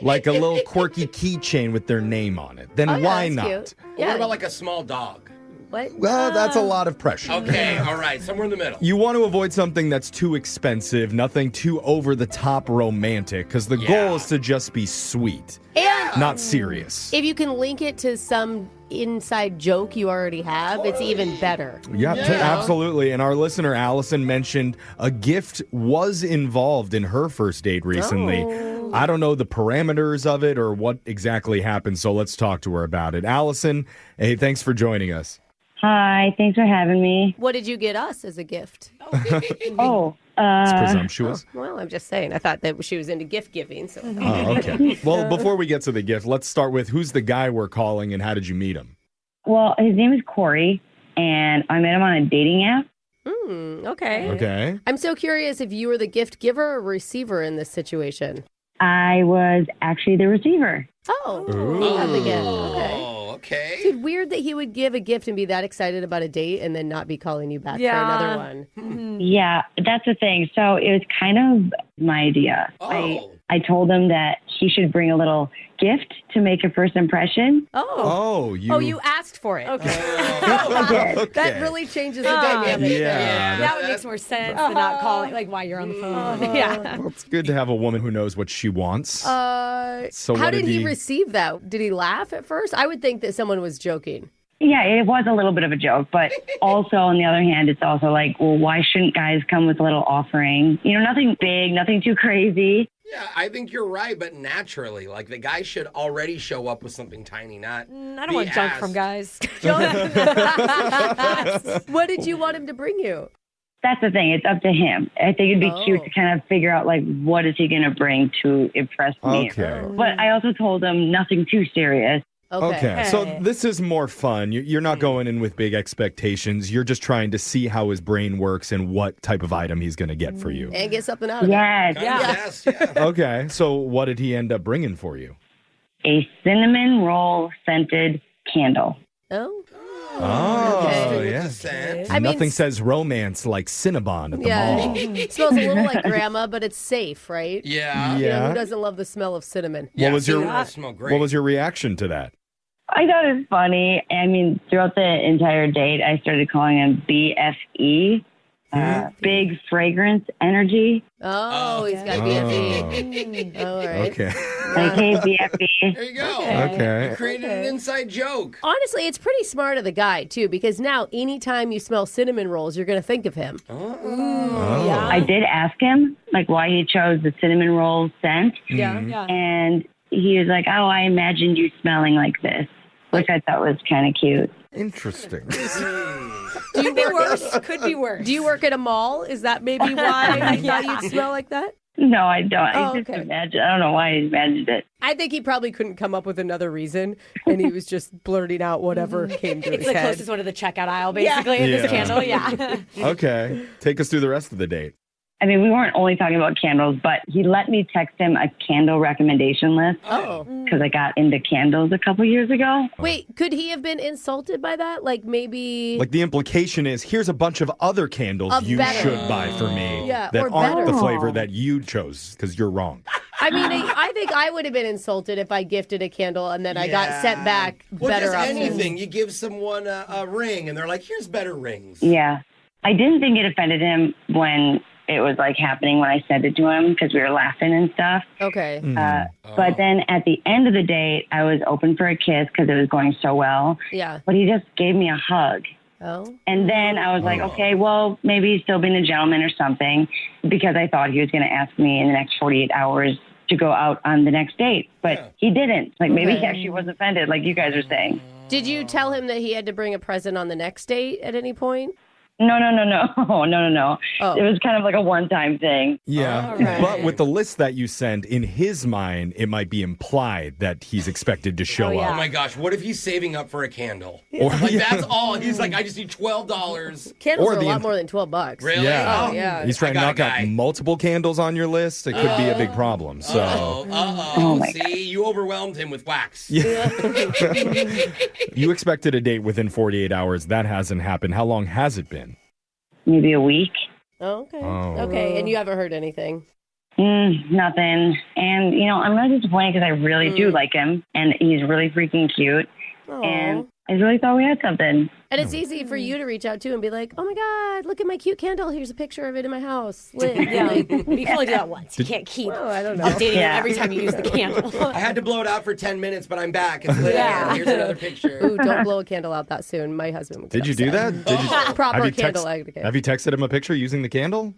like a little quirky keychain with their name on it. Then why that's not? cute. What about like a small dog? What? Well, that's a lot of pressure. Okay, all right, somewhere in the middle. You want to avoid something that's too expensive, nothing too over-the-top romantic, because the goal is to just be sweet, And not serious. if you can link it to some inside joke you already have, it's even better. Yeah, absolutely. And our listener, Allison, mentioned a gift was involved in her first date recently. Oh. I don't know the parameters of it or what exactly happened, so let's talk to her about it. Allison, hey, thanks for joining us. Hi, thanks for having me. What did you get us as a gift? It's presumptuous. Well, I'm just saying. I thought that she was into gift giving. So. Oh, okay. Well, before we get to the gift, let's start with who's the guy we're calling and how did you meet him? Well, his name is Corey, and I met him on a dating app. Okay. Okay. I'm so curious if you were the gift giver or receiver in this situation. I was actually the receiver. Oh, you got the gift. Okay. Oh, okay. Dude, weird that he would give a gift and be that excited about a date and then not be calling you back for another one. Yeah, that's the thing. So it was kind of my idea. I told him that he should bring a little gift to make a first impression. You asked for it. Okay. That really changes the dynamic. That would make more sense than not calling, like, while you're on the phone. Yeah. Well, it's good to have a woman who knows what she wants. So how did he receive that? Did he laugh at first? I would think that someone was joking. Yeah, it was a little bit of a joke, but also on the other hand, it's also like, well, why shouldn't guys come with a little offering? You know, nothing big, nothing too crazy. Yeah, I think you're right, but naturally, like the guy should already show up with something tiny, not. I don't want junk from guys. What did you want him to bring you? That's the thing. It's up to him. I think it'd be cute to kind of figure out, like, what is he going to bring to impress me? Okay. But I also told him nothing too serious. Okay. So this is more fun. You're not going in with big expectations. You're just trying to see how his brain works and what type of item he's going to get for you. And get something out of it. Yes. Okay. So what did he end up bringing for you? A cinnamon roll scented candle. Yes. Nothing says romance like Cinnabon at the mall. It smells a little like grandma, but it's safe, right? Yeah. You know, who doesn't love the smell of cinnamon? What was smell great. What was your reaction to that? I thought it was funny. I mean, throughout the entire date, I started calling him BFE, Big Fragrance Energy. Oh, he's got BFE. All right. Okay. Like, hey, BFE. There you go. Okay. You created an inside joke. Honestly, it's pretty smart of the guy, too, because now anytime you smell cinnamon rolls, you're going to think of him. I did ask him, like, why he chose the cinnamon roll scent. And he was like, oh, I imagined you smelling like this, which I thought was kind of cute. Interesting. Could be worse. Could be worse. Do you work at a mall? Is that maybe why you thought you'd smell like that? No, I don't. I just imagined. I don't know why he imagined it. I think he probably couldn't come up with another reason, and he was just blurting out whatever came to his head. It's the closest one to the checkout aisle, basically, in this candle. Yeah. Okay. Take us through the rest of the date. I mean, we weren't only talking about candles, but he let me text him a candle recommendation list. Because I got into candles a couple years ago. Wait, could he have been insulted by that? Like maybe... Like the implication is, here's a bunch of other candles you should buy for me that aren't the flavor that you chose because you're wrong. I mean, I think I would have been insulted if I gifted a candle and then I got sent back better just options. anything. You give someone a ring and they're like, here's better rings. Yeah. I didn't think it offended him when it was like happening when I sent it to him because we were laughing and stuff. Okay. But then at the end of the date, I was open for a kiss because it was going so well. Yeah. But he just gave me a hug. Oh. And then I was like, okay, well, maybe he's still being a gentleman or something because I thought he was going to ask me in the next 48 hours to go out on the next date. But he didn't. Like maybe he actually was offended like you guys are saying. Did you tell him that he had to bring a present on the next date at any point? No. It was kind of like a one-time thing. Yeah, but with the list that you send, in his mind, it might be implied that he's expected to show up. Oh my gosh, what if he's saving up for a candle? That's all. He's like, I just need $12. Candles are a lot more than $12. Really? Yeah. Oh, yeah. He's trying to knock out multiple candles on your list. It could be a big problem. So, See, you overwhelmed him with wax. Yeah. You expected a date within 48 hours. That hasn't happened. How long has it been? Maybe a week. Okay. Okay, and you haven't heard anything? Nothing. And, you know, I'm really disappointed because I really do like him, and he's really freaking cute. Aww. And I really thought we had something. And it's easy for you to reach out to and be like, oh my God, look at my cute candle. Here's a picture of it in my house. Yeah. You can only do that once. You can't keep updating it every time you use the candle. I had to blow it out for 10 minutes, but I'm back. It's lit again. Here's another picture. Ooh, don't blow a candle out that soon. My husband would get Did you do that? Proper candle etiquette. Have you texted him a picture using the candle?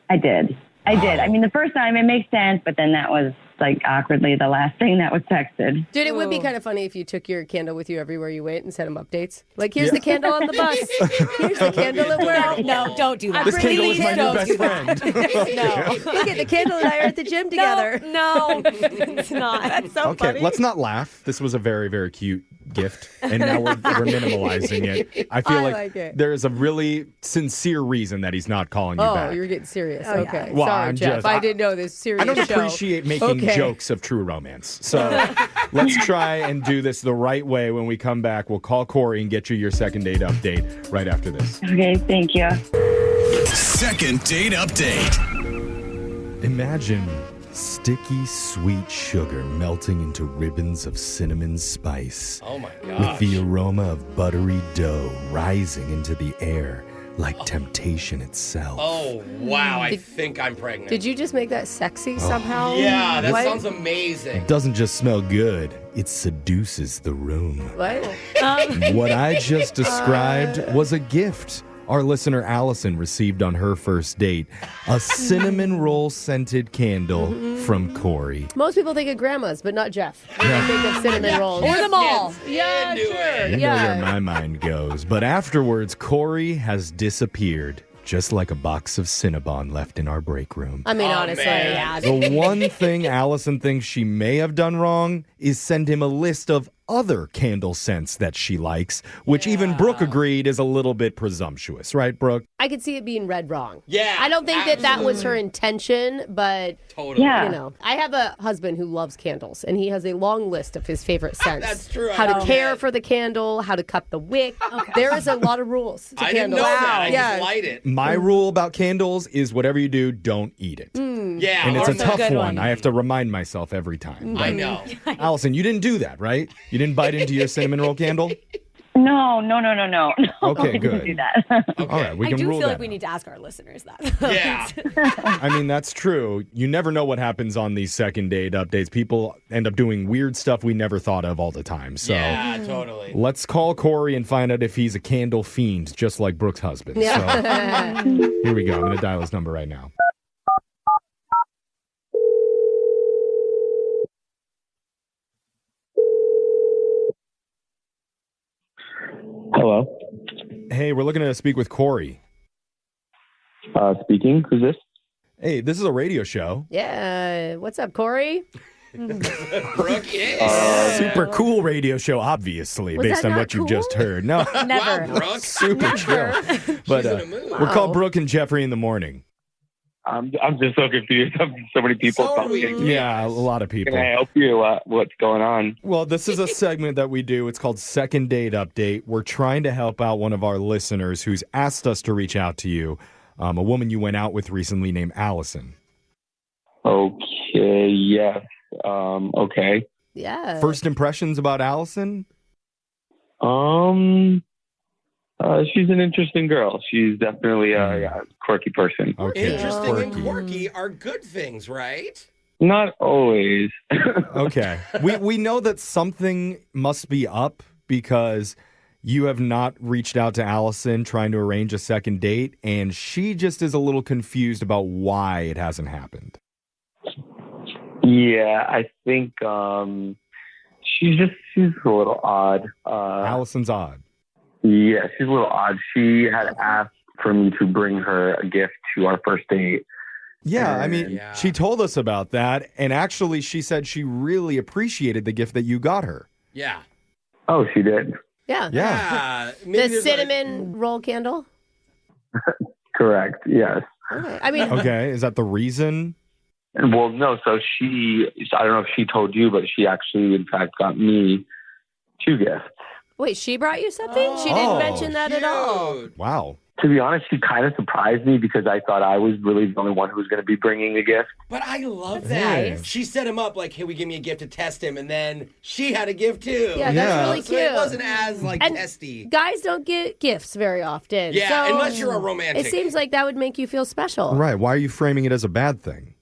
I did. I mean, the first time it makes sense, but then that was like awkwardly the last thing that was texted. Dude, it would be kind of funny if you took your candle with you everywhere you went and sent him updates. Like, here's the candle on the bus. Here's the candle at work. No, don't do that. This candle is my new best friend. No. Look at the candle and I are at the gym together. No, it's not. That's so funny. Okay, let's not laugh. This was a very, very cute gift, and now we're minimalizing it. I feel like there is a really sincere reason that he's not calling you back. Oh, you're getting serious. Oh, okay. yeah. Well, sorry, Jeff. I didn't know this serious I don't show. appreciate making jokes of true romance. So let's try and do this the right way. When we come back, we'll call Corey and get you your second date update right after this. Okay, thank you. Second date update. Imagine Sticky, sweet sugar melting into ribbons of cinnamon spice. Oh, my With gosh. the aroma of buttery dough rising into the air like temptation itself. Oh, wow. I think I'm pregnant. Did you just make that sexy somehow? Yeah, that What? sounds amazing. It doesn't just smell good, it seduces the room. What? What I just described was a gift our listener Allison received on her first date. A cinnamon roll scented candle from Corey. Most people think of grandmas, but not Jeff. When they think of cinnamon rolls. Or the mall. Yeah, sure. You know where my mind goes. But afterwards, Corey has disappeared, just like a box of Cinnabon left in our break room. I mean, honestly, yeah. The one thing Allison thinks she may have done wrong is send him a list of other candle scents that she likes, which even Brooke agreed is a little bit presumptuous, right, Brooke? I could see it being read wrong. Yeah. I don't think that was her intention, but Totally. you know. I have a husband who loves candles, and he has a long list of his favorite scents. That's true. How to care for the candle, how to cut the wick. There is a lot of rules to I didn't candles. know that. I Yeah. just light it. My rule about candles is whatever you do, don't eat it. Yeah. And it's a Also tough good one. one. I have to remind myself every time. I know. Allison, you didn't do that, right? You didn't bite into your cinnamon roll candle? No. Okay, I didn't good. do that. All right, we I can do rule feel that like we out. need to ask our listeners that. Yeah. I mean, that's true. You never know what happens on these second date updates. People end up doing weird stuff we never thought of all the time. So Yeah, totally. let's call Corey and find out if he's a candle fiend, just like Brooke's husband. So here we go. I'm going to dial his number right now. Hello. Hey, we're looking to speak with Corey. Speaking. Who's this? Hey, this is a radio show. Yeah. What's up, Corey? Brooke, yeah. Super cool radio show, obviously, Was based that on not what you've cool? just heard. No, Never. Wow, Brooke. super chill. But in a mood. we're called Brooke and Jeffrey in the morning. I'm just so confused. So many people So are we. talking. Yeah, a lot of people. Can I help you? What's going on? Well, this is a segment that we do. It's called Second Date Update. We're trying to help out one of our listeners who's asked us to reach out to you, a woman you went out with recently named Allison. Okay. Yes. Okay. Yeah. First impressions about Allison? She's an interesting girl. She's definitely a quirky person. Okay. Interesting and Quirky. quirky are good things, right? Not always. Okay. We know that something must be up because you have not reached out to Allison trying to arrange a second date, and she just is a little confused about why it hasn't happened. Yeah, I think she's a little odd. Allison's odd. Yeah, she's a little odd. She had asked for me to bring her a gift to our first date. Yeah, I mean, Yeah. she told us about that, and actually she said she really appreciated the gift that you got her. Yeah. Oh, she did? Yeah. Yeah. The Maybe there's cinnamon roll candle? Correct, yes. Okay. I mean, Okay, is that the reason? Well, no, so I don't know if she told you, but she actually, in fact, got me 2 gifts. wait, she brought you something? She Oh. didn't mention that at all. Cute. Wow. To be honest, she kind of surprised me because I thought I was really the only one who was going to be bringing a gift. But I love that. Nice. She set him up like, hey, we give me a gift to test him, and then she had a gift too. Yeah, Yeah. that's really So cute. it wasn't as like And testy. Guys don't get gifts very often. Yeah, so unless you're a romantic. it seems like that would make you feel special. Right, why are you framing it as a bad thing?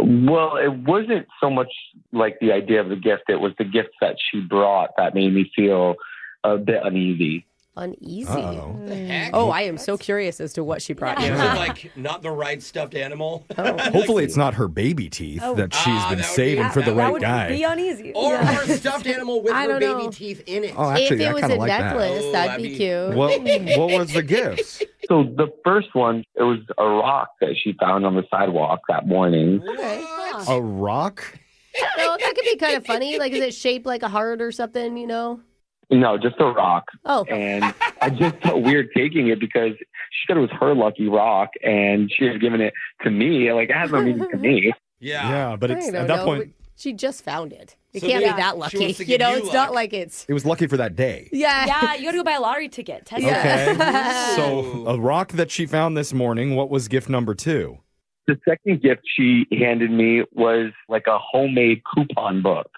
Well, it wasn't so much like the idea of the gift. It was the gifts that she brought that made me feel a bit uneasy. Uneasy. Uh-oh. What the heck? Oh, I am so curious as to what she brought you. Is it like not the right stuffed animal? Hopefully it's not her baby teeth that she's Ah, been that would saving be- for the that right would guy. be uneasy. Or a stuffed animal with I her don't baby know. teeth in it. Oh, actually, if it I was kind a of like necklace, Oh, that'd that'd be be- cute. What was the gifts? So the first one, it was a rock that she found on the sidewalk that morning. What? A rock? No, that could be kind of funny. Like, is it shaped like a heart or something, you know? No, just a rock. Oh. And I just felt weird taking it because she said it was her lucky rock and she had given it to me. Like, it has no meaning to me. Yeah. Yeah, but I it's don't at that know. point, She just found it. It So can't maybe be that she lucky. wants to You give know, you it's luck. not like it's. it was lucky for that day. Yeah. Yeah, you gotta go buy a lottery ticket. Test Okay. Yeah. So a rock that she found this morning, what was gift number 2? The second gift she handed me was like a homemade coupon book.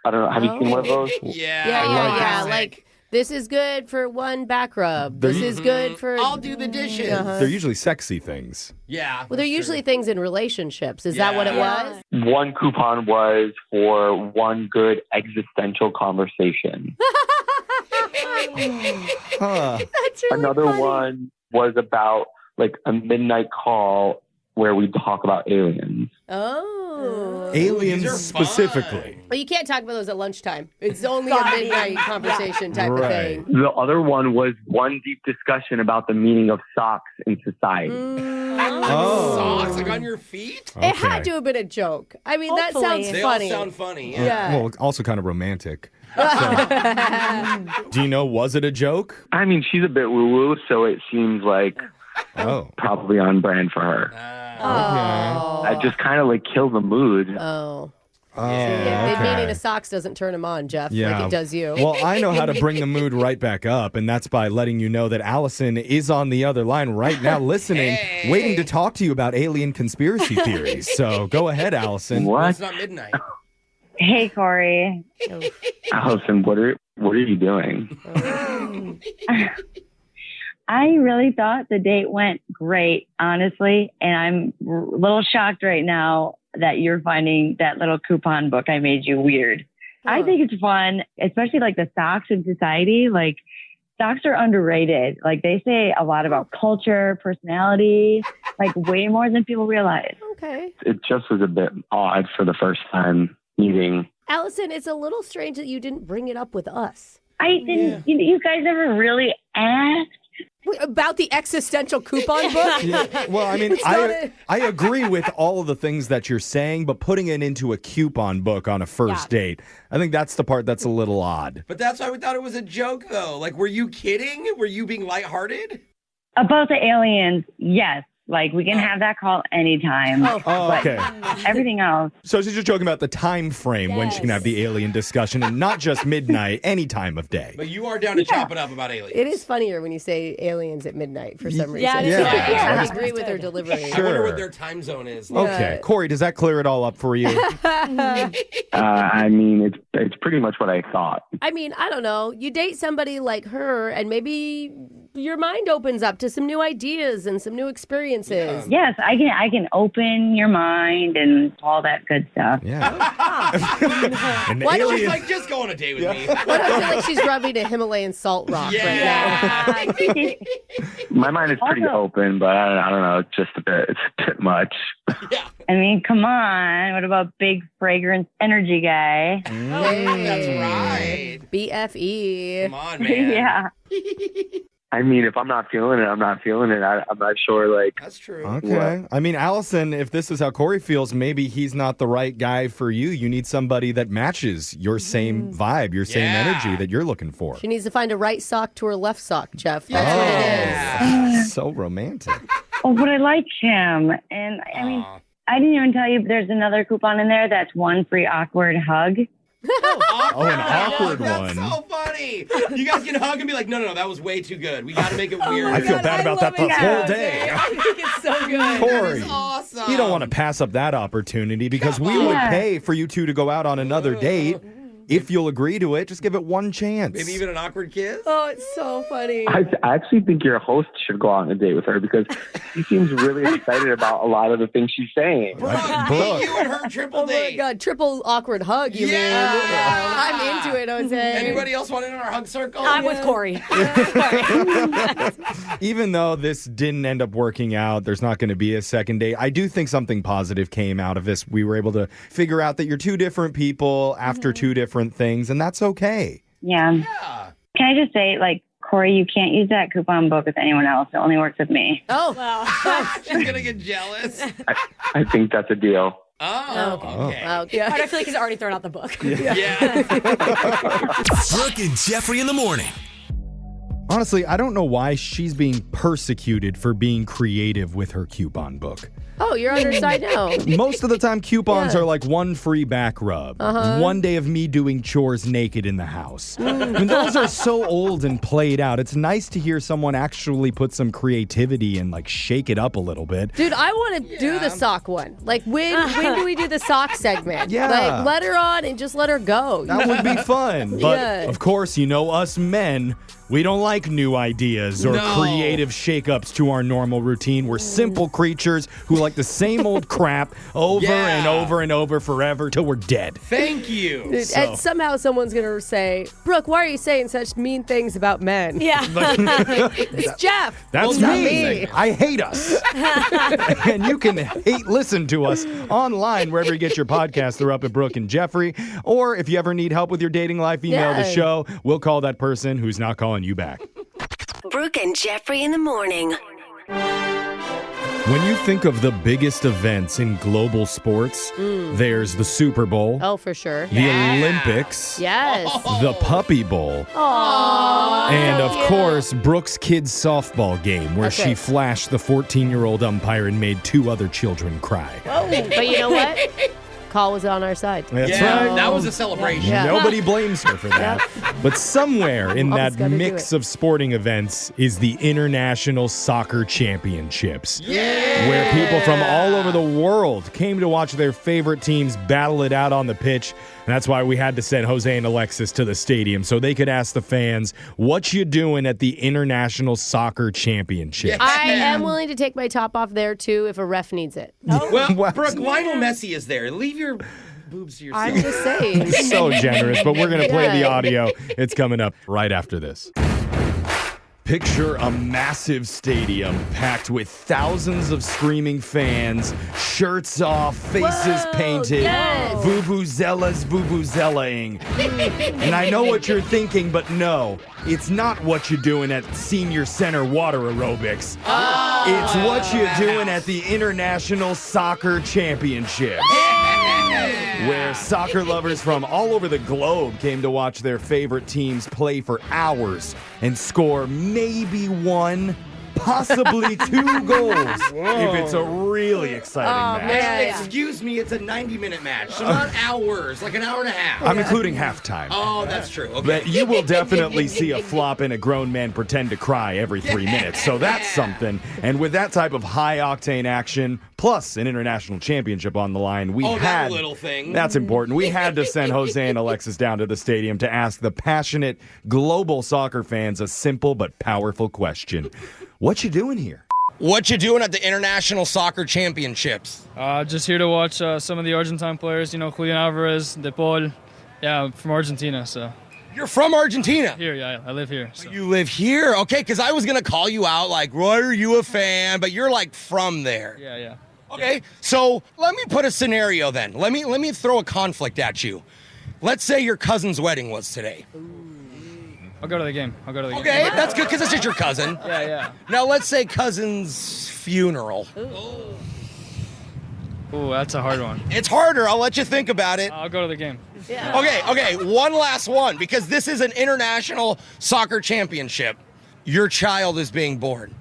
I don't know. Have you seen one of those? Yeah. Like, this is good for one back rub. This is good for... I'll do the dishes. They're usually sexy things. Yeah. Well, they're usually things in relationships. Is that what it was? One coupon was for one good existential conversation. That's really Another funny. one was about like a midnight call where we talk about aliens. Oh. Aliens specifically. Well, you can't talk about those at lunchtime. It's only a midnight conversation type of thing. The other one was one deep discussion about the meaning of socks in society. Socks, like on your feet? It had to have been a joke. I mean, that sounds They funny. all sound funny. Yeah. Well, also kind of romantic. So, do you know, was it a joke? I mean, she's a bit woo-woo, so it seems like probably on brand for her. I just kind of like kill the mood. Oh. okay. Meaning the socks doesn't turn him on, Jeff, Yeah. like it does you. Well, I know how to bring the mood right back up, and that's by letting you know that Allison is on the other line right now listening, waiting to talk to you about alien conspiracy theories. So go ahead, Allison. It's not midnight. Hey, Corey. Allison, what are you doing? I really thought the date went great, honestly, and I'm a little shocked right now that you're finding that little coupon book I made you weird. I think it's fun, especially like the socks in society. Like, socks are underrated. Like, they say a lot about culture, personality, like way more than people realize. Okay. It just was a bit odd for the first time meeting. Allison, it's a little strange that you didn't bring it up with us. I didn't, you guys never really asked. Wait, about the existential coupon book? Yeah, well, I mean, I agree with all of the things that you're saying, but putting it into a coupon book on a first date, I think that's the part that's a little odd. But that's why we thought it was a joke, though. Like, were you kidding? Were you being lighthearted? About the aliens, yes. Like, we can have that call anytime. Oh, okay. Everything else. So she's just joking about the time frame when she can have the alien discussion, and not just midnight, any time of day. But you are down to chop it up about aliens. It is funnier when you say aliens at midnight for some reason. Yeah. I agree with her delivery. I wonder what their time zone is. Okay. Corey, does that clear it all up for you? I mean, it's pretty much what I thought. I mean, I don't know. You date somebody like her, and maybe your mind opens up to some new ideas and some new experiences. Yes, I can open your mind and all that good stuff. Yeah. And why don't you like just go on a date with me? Why do I feel like she's rubbing a Himalayan salt rock right now? My mind is pretty open, but I don't know, it's a bit much. I mean, come on. What about big fragrance energy guy? That's right. BFE. Come on, man. Yeah. I mean, if I'm not feeling it, I'm not feeling it. I'm not sure, like... That's true. Okay. I mean, Allison, if this is how Corey feels, maybe he's not the right guy for you. You need somebody that matches your same vibe, your same energy that you're looking for. She needs to find a right sock to her left sock, Jeff. That's what it is. So romantic. Oh, but I like him. And, I mean, I didn't even tell you there's another coupon in there that's one free awkward hug. An awkward That's one. so funny. You guys can hug and be like, no, that was way too good. We got to make it weird. I feel bad about that the whole day. I think it's so good. Corey, awesome. you don't want to pass up that opportunity because we would pay for you two to go out on another date. If you'll agree to it, just give it one chance. Maybe even an awkward kiss? Oh, it's so funny. I actually think your host should go out on a date with her because she seems really excited about a lot of the things she's saying. Brooke. You and her triple date. Oh my God, triple awkward hug, you mean? I'm into it, Jose. Anybody else want in on our hug circle? I'm with Corey. Even though this didn't end up working out, there's not going to be a second date. I do think something positive came out of this. We were able to figure out that you're two different people after two different things, and that's okay. Yeah. Can I just say, like, Corey, you can't use that coupon book with anyone else. It only works with me. Oh. She's going to get jealous. I think that's a deal. Oh, okay. But I feel like he's already thrown out the book. Yeah. Brooke and Jeffrey in the morning. Honestly, I don't know why she's being persecuted for being creative with her coupon book. Oh, you're on her side now. Most of the time, coupons are like one free back rub, one day of me doing chores naked in the house. I mean, those are so old and played out. It's nice to hear someone actually put some creativity and like shake it up a little bit. Dude, I want to do the sock one. Like, when do we do the sock segment? Yeah. Like, let her on and just let her go. That would be fun. But of course, you know us men, we don't like new ideas or creative shakeups to our normal routine. We're simple creatures who like the same old crap over and over and over forever till we're dead. Thank you. Dude, and somehow someone's going to say, Brooke, why are you saying such mean things about men? Yeah. It's Jeff. That's me. I hate us. And you can listen to us online wherever you get your podcasts. They're up at Brooke and Jeffrey. Or if you ever need help with your dating life, email the show. We'll call that person who's not calling you back. Brooke and Jeffrey in the morning. When you think of the biggest events in global sports, there's the Super Bowl. Oh, for sure. The Olympics. Yes. The Puppy Bowl. Aww. And of course, Brooke's kids' softball game where she flashed the 14-year-old umpire and made 2 other children cry. Oh, but you know what? Call was on our side. That's right. That was a celebration. Yeah. Nobody blames her for that. But somewhere in that mix of sporting events is the International Soccer Championships. Where people from all over the world came to watch their favorite teams battle it out on the pitch. And that's why we had to send Jose and Alexis to the stadium so they could ask the fans, what you doing at the International Soccer Championships? I am willing to take my top off there, too, if a ref needs it. Well, Brooke, Lionel Messi is there. Leave your boobs to yourself. I'm just saying. So generous, but we're going to play the audio. It's coming up right after this. Picture a massive stadium packed with thousands of screaming fans, shirts off, faces painted, vuvuzelas vuvuzellaing. And I know what you're thinking, but no, it's not what you're doing at Senior Center Water Aerobics. It's what you're doing at the International Soccer Championships. Where soccer lovers from all over the globe came to watch their favorite teams play for hours and score maybe 1, possibly 2 goals if it's a really exciting match. Excuse me, it's a 90-minute match, so not hours, like an hour and a half. I'm including halftime. Oh, that's true. Okay. But you will definitely see a flop and a grown man pretend to cry every 3 minutes, so that's something. And with that type of high-octane action, plus an international championship on the line, that little thing. That's important. We had to send Jose and Alexis down to the stadium to ask the passionate global soccer fans a simple but powerful question. What you doing here? What you doing at the International Soccer Championships? Just here to watch some of the Argentine players, Julian Alvarez, De Paul. Yeah, I'm from Argentina, so. You're from Argentina? Here, yeah, I live here. So. You live here? Okay, because I was going to call you out like, why are you a fan? But you're like from there. Yeah. Okay, so let me put a scenario then. Let me throw a conflict at you. Let's say your cousin's wedding was today. I'll go to the game. Okay, that's good because this is your cousin. Yeah. Now let's say cousin's funeral. Ooh, that's a hard one. It's harder. I'll let you think about it. I'll go to the game. Yeah. Okay, one last one because this is an international soccer championship. Your child is being born.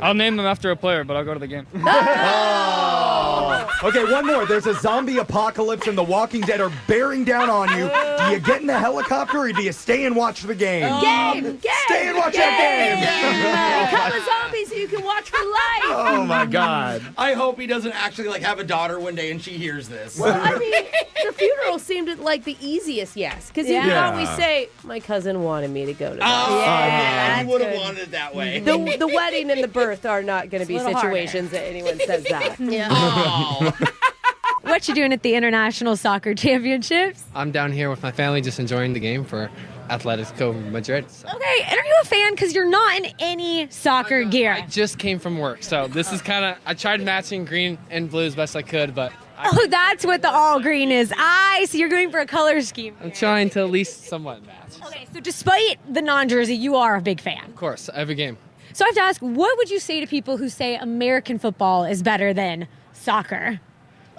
I'll name them after a player, but I'll go to the game. Okay, one more. There's a zombie apocalypse and the Walking Dead are bearing down on you. Do you get in the helicopter or do you stay and watch the game? Game! Stay and watch that game! Become a zombie so you can watch for life. Oh my God. I hope he doesn't actually have a daughter one day and she hears this. Well, I mean, the funeral seemed like the easiest yes. Because you can always say, my cousin wanted me to go to that. He would have wanted it that way. The wedding and the birth are not going to be situations that anyone says that. What you doing at the International Soccer Championships? I'm down here with my family just enjoying the game for Atletico Madrid. So. Okay, and are you a fan? Because you're not in any soccer gear. I just came from work, so this is I tried matching green and blue as best I could, but... Oh, that's what the all green is. So you're going for a color scheme. I'm trying to at least somewhat match. Okay, so despite the non-jersey, you are a big fan. Of course, every game. So I have to ask, what would you say to people who say American football is better than soccer?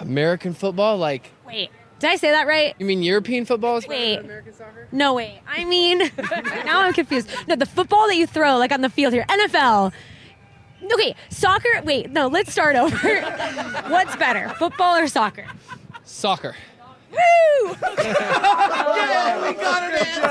American football? Wait, Did I say that right? You mean European football is better Wait. than American soccer? No, wait. I mean, now I'm confused. No, the football that you throw, like on the field here, NFL. Okay, soccer. Wait, no, let's start over. What's better, football or soccer? Soccer. Woo! Yeah, we got an answer.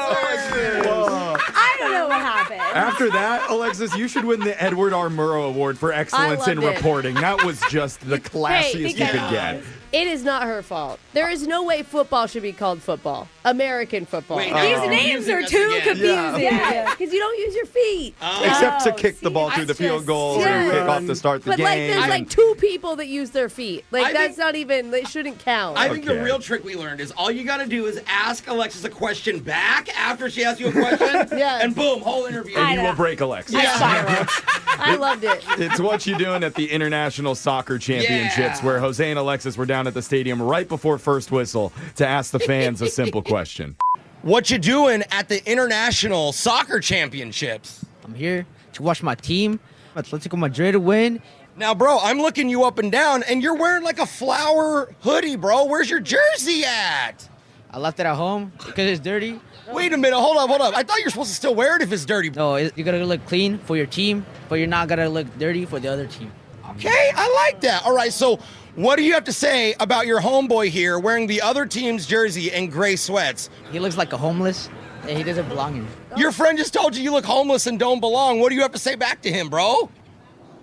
I don't know what happened. After that, Alexis, you should win the Edward R. Murrow Award for excellence in loved it. reporting. That was just the classiest you could get. It is not her fault. There is no way football should be called football. American football. Wait, These names are too confusing. Yeah, because you don't use your feet. Except to kick the ball through the field goal or kick off to start the But game. like, there's like 2 people that use their feet. Like, I that's think- not even, they shouldn't count. I think the Okay. real trick we learned is all you got to do is ask Alexis a question back after she asks you a question, Yes. and boom, whole interview. and you will break Alexis. I loved it. It's what you doing at the International Soccer Championships, Yeah. where Jose and Alexis were down at the stadium right before first whistle to ask the fans a simple question. What you doing at the International Soccer Championships? I'm here to watch my team, Atletico Madrid, win. Now, bro, I'm looking you up and down, and you're wearing like a flower hoodie, bro. Where's your jersey at? I left it at home because it's dirty. Wait a minute, hold up. I thought you were supposed to still wear it if it's dirty. No, you gotta look clean for your team, but you're not gonna look dirty for the other team. Okay, I like that. All right, so what do you have to say about your homeboy here wearing the other team's jersey and gray sweats? He looks like a homeless, and he doesn't belong here. Your friend just told you look homeless and don't belong. What do you have to say back to him, bro?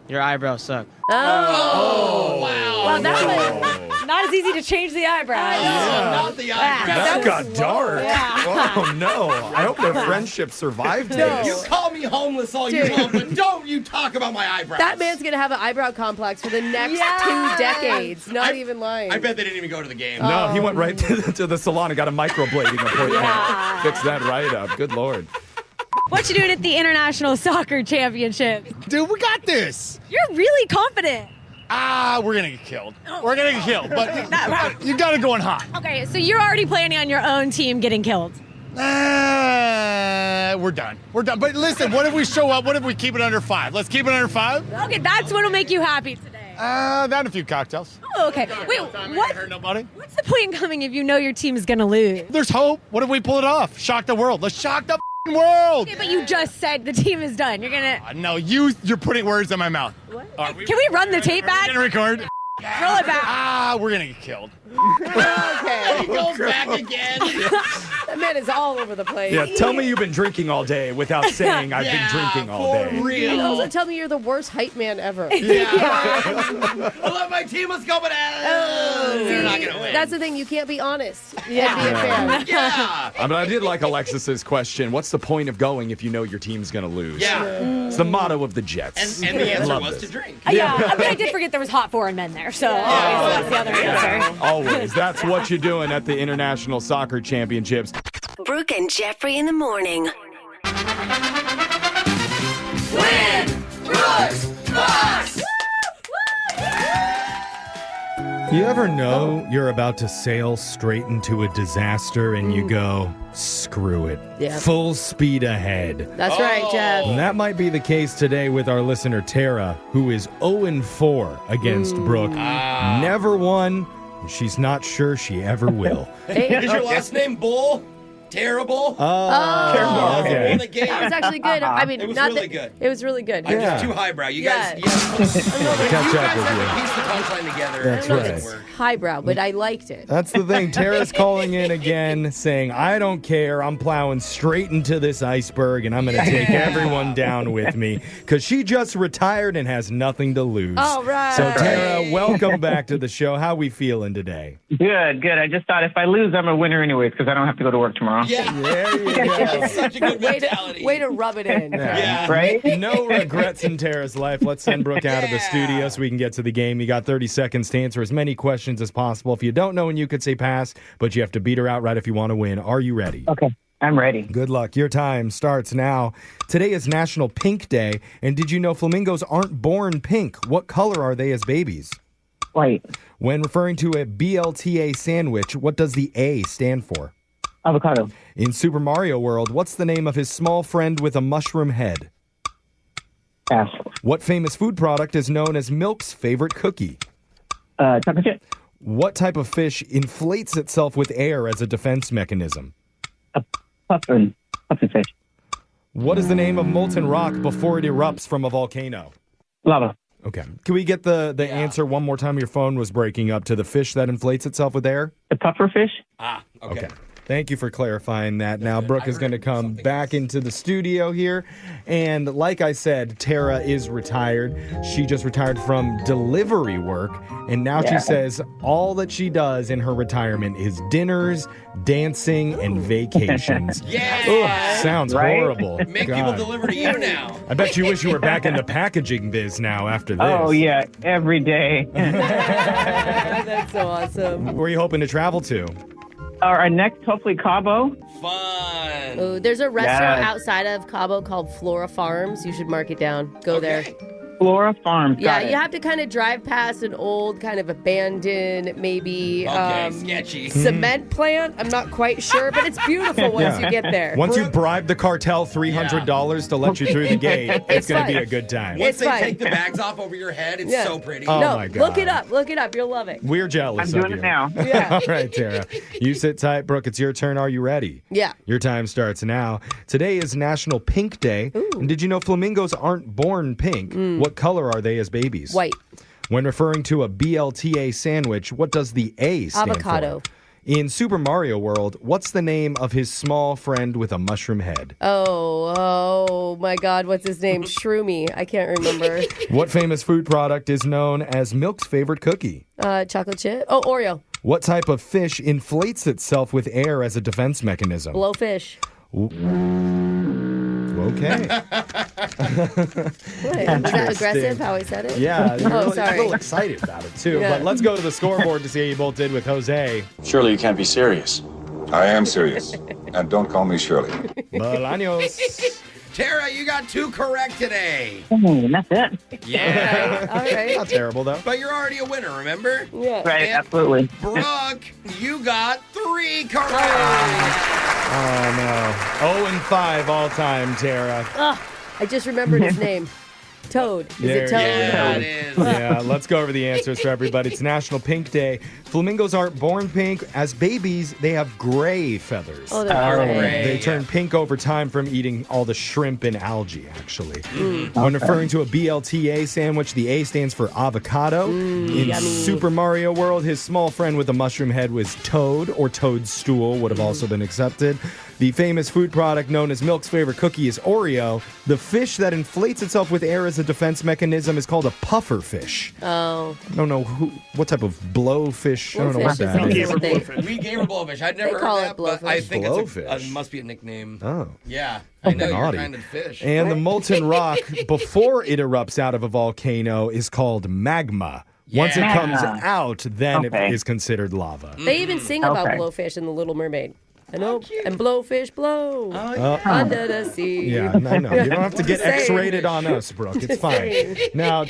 Your eyebrows suck. Oh, wow. Well, that was not as easy to change the eyebrows. Not the eyebrows. That got dark. Yeah. Oh, no. I hope their friendship survived this. You call me homeless all you Dude. want, but don't you talk about my eyebrows. That man's going to have an eyebrow complex for the next 2 decades. Not even lying. I bet they didn't even go to the game. No, he went right to the salon and got a microblading appointment. Fix that right up. Good Lord. What you doing at the International Soccer Championships? Dude, we got this. You're really confident. We're going to get killed. We're going to get killed, but you got to go in hot. Okay, so you're already planning on your own team getting killed. We're done. We're done. But listen, what if we show up? What if we keep it under 5? Let's keep it under 5. Okay, that's what'll make you happy today. That and a few cocktails. Oh, okay. Wait, what? Hurt nobody. What's the point in coming if you know your team is gonna lose? There's hope. What if we pull it off? Shock the world. Let's shock the world. Okay, but you just said the team is done. You're gonna. No, you're putting words in my mouth. What? Can we run the tape back? Gonna record. Roll it back. We're gonna get killed. Okay. He goes back again. That man is all over the place. Yeah, tell me you've been drinking all day without saying I've been drinking all day. For real. And also tell me you're the worst hype man ever. I love my team. Let's go, but they're not gonna win. That's the thing. You can't be honest. Yeah. Be a fan. Yeah. But I did like Alexis's question. What's the point of going if you know your team's going to lose? Yeah. It's the motto of the Jets. And the answer Love was this. to drink. Yeah, I mean, I did forget there was hot foreign men there, so obviously that's the other answer. Always. That's what you're doing at the International Soccer Championships. Brooke and Jeffrey in the morning. You ever know you're about to sail straight into a disaster and you go, screw it. Yeah. Full speed ahead. That's right, Jeff. And that might be the case today with our listener Tara, who is 0-4 against Brooke. Never won, and she's not sure she ever will. Is your last name Bull? Terrible? Oh. Okay. In the game. That was actually good. I mean, It was not really that, good. It was really good. I'm Yeah. just too highbrow. You Yeah. guys, if Catch you up guys with have you. to piece the punchline together, That's it doesn't right. work. Highbrow, but I liked it. That's the thing. Tara's calling in again saying, I don't care. I'm plowing straight into this iceberg and I'm going to take everyone down with me because she just retired and has nothing to lose. All right. So, Tara, welcome back to the show. How we feeling today? Good. I just thought if I lose, I'm a winner anyways because I don't have to go to work tomorrow. Yeah. There you go. Such a good mentality. Way to rub it in. Yeah. Right? No regrets in Tara's life. Let's send Brooke out of the studio so we can get to the game. You got 30 seconds to answer as many questions as possible. If you don't know, and you could say pass, but you have to beat her outright if you want to win. Are you ready? Okay. I'm ready. Good luck. Your time starts now. Today is National Pink Day. And did you know flamingos aren't born pink? What color are they as babies? White. When referring to a BLTA sandwich, what does the A stand for? Avocado. In Super Mario World, what's the name of his small friend with a mushroom head? Pass. What famous food product is known as Milk's favorite cookie? Chocolate chip. What type of fish inflates itself with air as a defense mechanism? Pufferfish. What is the name of molten rock before it erupts from a volcano? Lava. Okay. Can we get the answer one more time? Your phone was breaking up to the fish that inflates itself with air. The pufferfish. Okay. Thank you for clarifying that. Now, Brooke is going to come back into the studio here. And like I said, Tara is retired. She just retired from delivery work. And now she says all that she does in her retirement is dinners, dancing, and vacations. Yeah. Sounds Right? horrible. Make people deliver to you now. I bet you wish you were back in the packaging biz now after this. Oh, yeah. Every day. That's so awesome. Where are you hoping to travel to? Our next, hopefully, Cabo. Fun. Ooh, there's a restaurant Yes. outside of Cabo called Flora Farms. You should mark it down. Go there. Flora Farms. Yeah, Got it. you have to kind of drive past an old, kind of abandoned, maybe sketchy. cement plant. I'm not quite sure, but it's beautiful once you get there. Once you bribe the cartel $300 to let you through the gate, it's going to be a good time. Once It's they fine. take the bags off over your head, it's so pretty. Oh, no, my God. look it up. Look it up. You'll love it. We're jealous I'm of doing you. it now. Yeah. All right, Tara. You sit tight. Brooke, it's your turn. Are you ready? Yeah. Your time starts now. Today is National Pink Day. And did you know flamingos aren't born pink? What color are they as babies? White. When referring to a BLTA sandwich, what does the A stand Avocado. for? In Super Mario World, what's the name of his small friend with a mushroom head? Oh my God. What's his name? Shroomy. I can't remember. What famous food product is known as Milk's favorite cookie? Chocolate chip. Oh, Oreo. What type of fish inflates itself with air as a defense mechanism? Blowfish. Okay. What? Was that aggressive how I said it? Yeah, you're Oh, really, sorry. a little excited about it, too. Yeah. But let's go to the scoreboard to see how you both did with Jose. Surely you can't be serious. I am serious. And don't call me Shirley. Bolaños. Tara, you got 2 correct today. Oh, that's it. Yeah. All right. Not terrible, though. But you're already a winner, remember? Yeah. Right, And absolutely. Brooke, you got 3 correct. Oh, no. 0-5 all time, Tara. Oh, I just remembered his name. Toad. Is it Toad? Yeah, it is. Yeah, let's go over the answers for everybody. It's National Pink Day. Flamingos aren't born pink. As babies, they have gray feathers. Oh, they're gray. They turn pink over time from eating all the shrimp and algae, actually. When referring to a BLTA sandwich, the A stands for avocado. In yummy. Super Mario World, his small friend with a mushroom head was Toad, or Toadstool would have also been accepted. The famous food product known as Milk's favorite cookie is Oreo. The fish that inflates itself with air as a defense mechanism is called a puffer fish. Oh. I don't know what type of blowfish. I don't know what Blowfish that is is. what they- We gave her blowfish. I'd never They call heard it that, but I blowfish. think Blowfish. it must be a nickname. Oh. Yeah, I know you're Naughty. kind of fish. And the molten rock before it erupts out of a volcano is called magma. Once it Yeah. comes out, then Okay. it is considered lava. They even sing about Okay. blowfish in The Little Mermaid. I know. And blowfish blow under the sea. Yeah, I know. You don't have to get Just saying. X-rated on us, Brooke. It's fine. Now,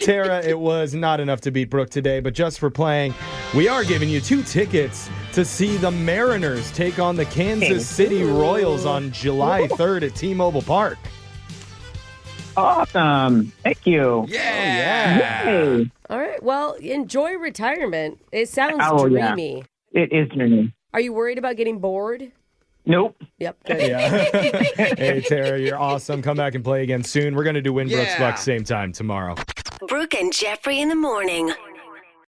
Tara, it was not enough to beat Brooke today, but just for playing, we are giving you 2 tickets to see the Mariners take on the Kansas City Royals on July 3rd at T-Mobile Park. Awesome. Thank you. Yeah. Yay. All right. Well, enjoy retirement. It sounds Oh, yeah. dreamy. It is dreamy. Are you worried about getting bored? Nope. Yep. Good. Yeah. Hey, Tara, you're awesome. Come back and play again soon. We're going to do Winbrooks Yeah. Bucks same time tomorrow. Brooke and Jeffrey in the morning.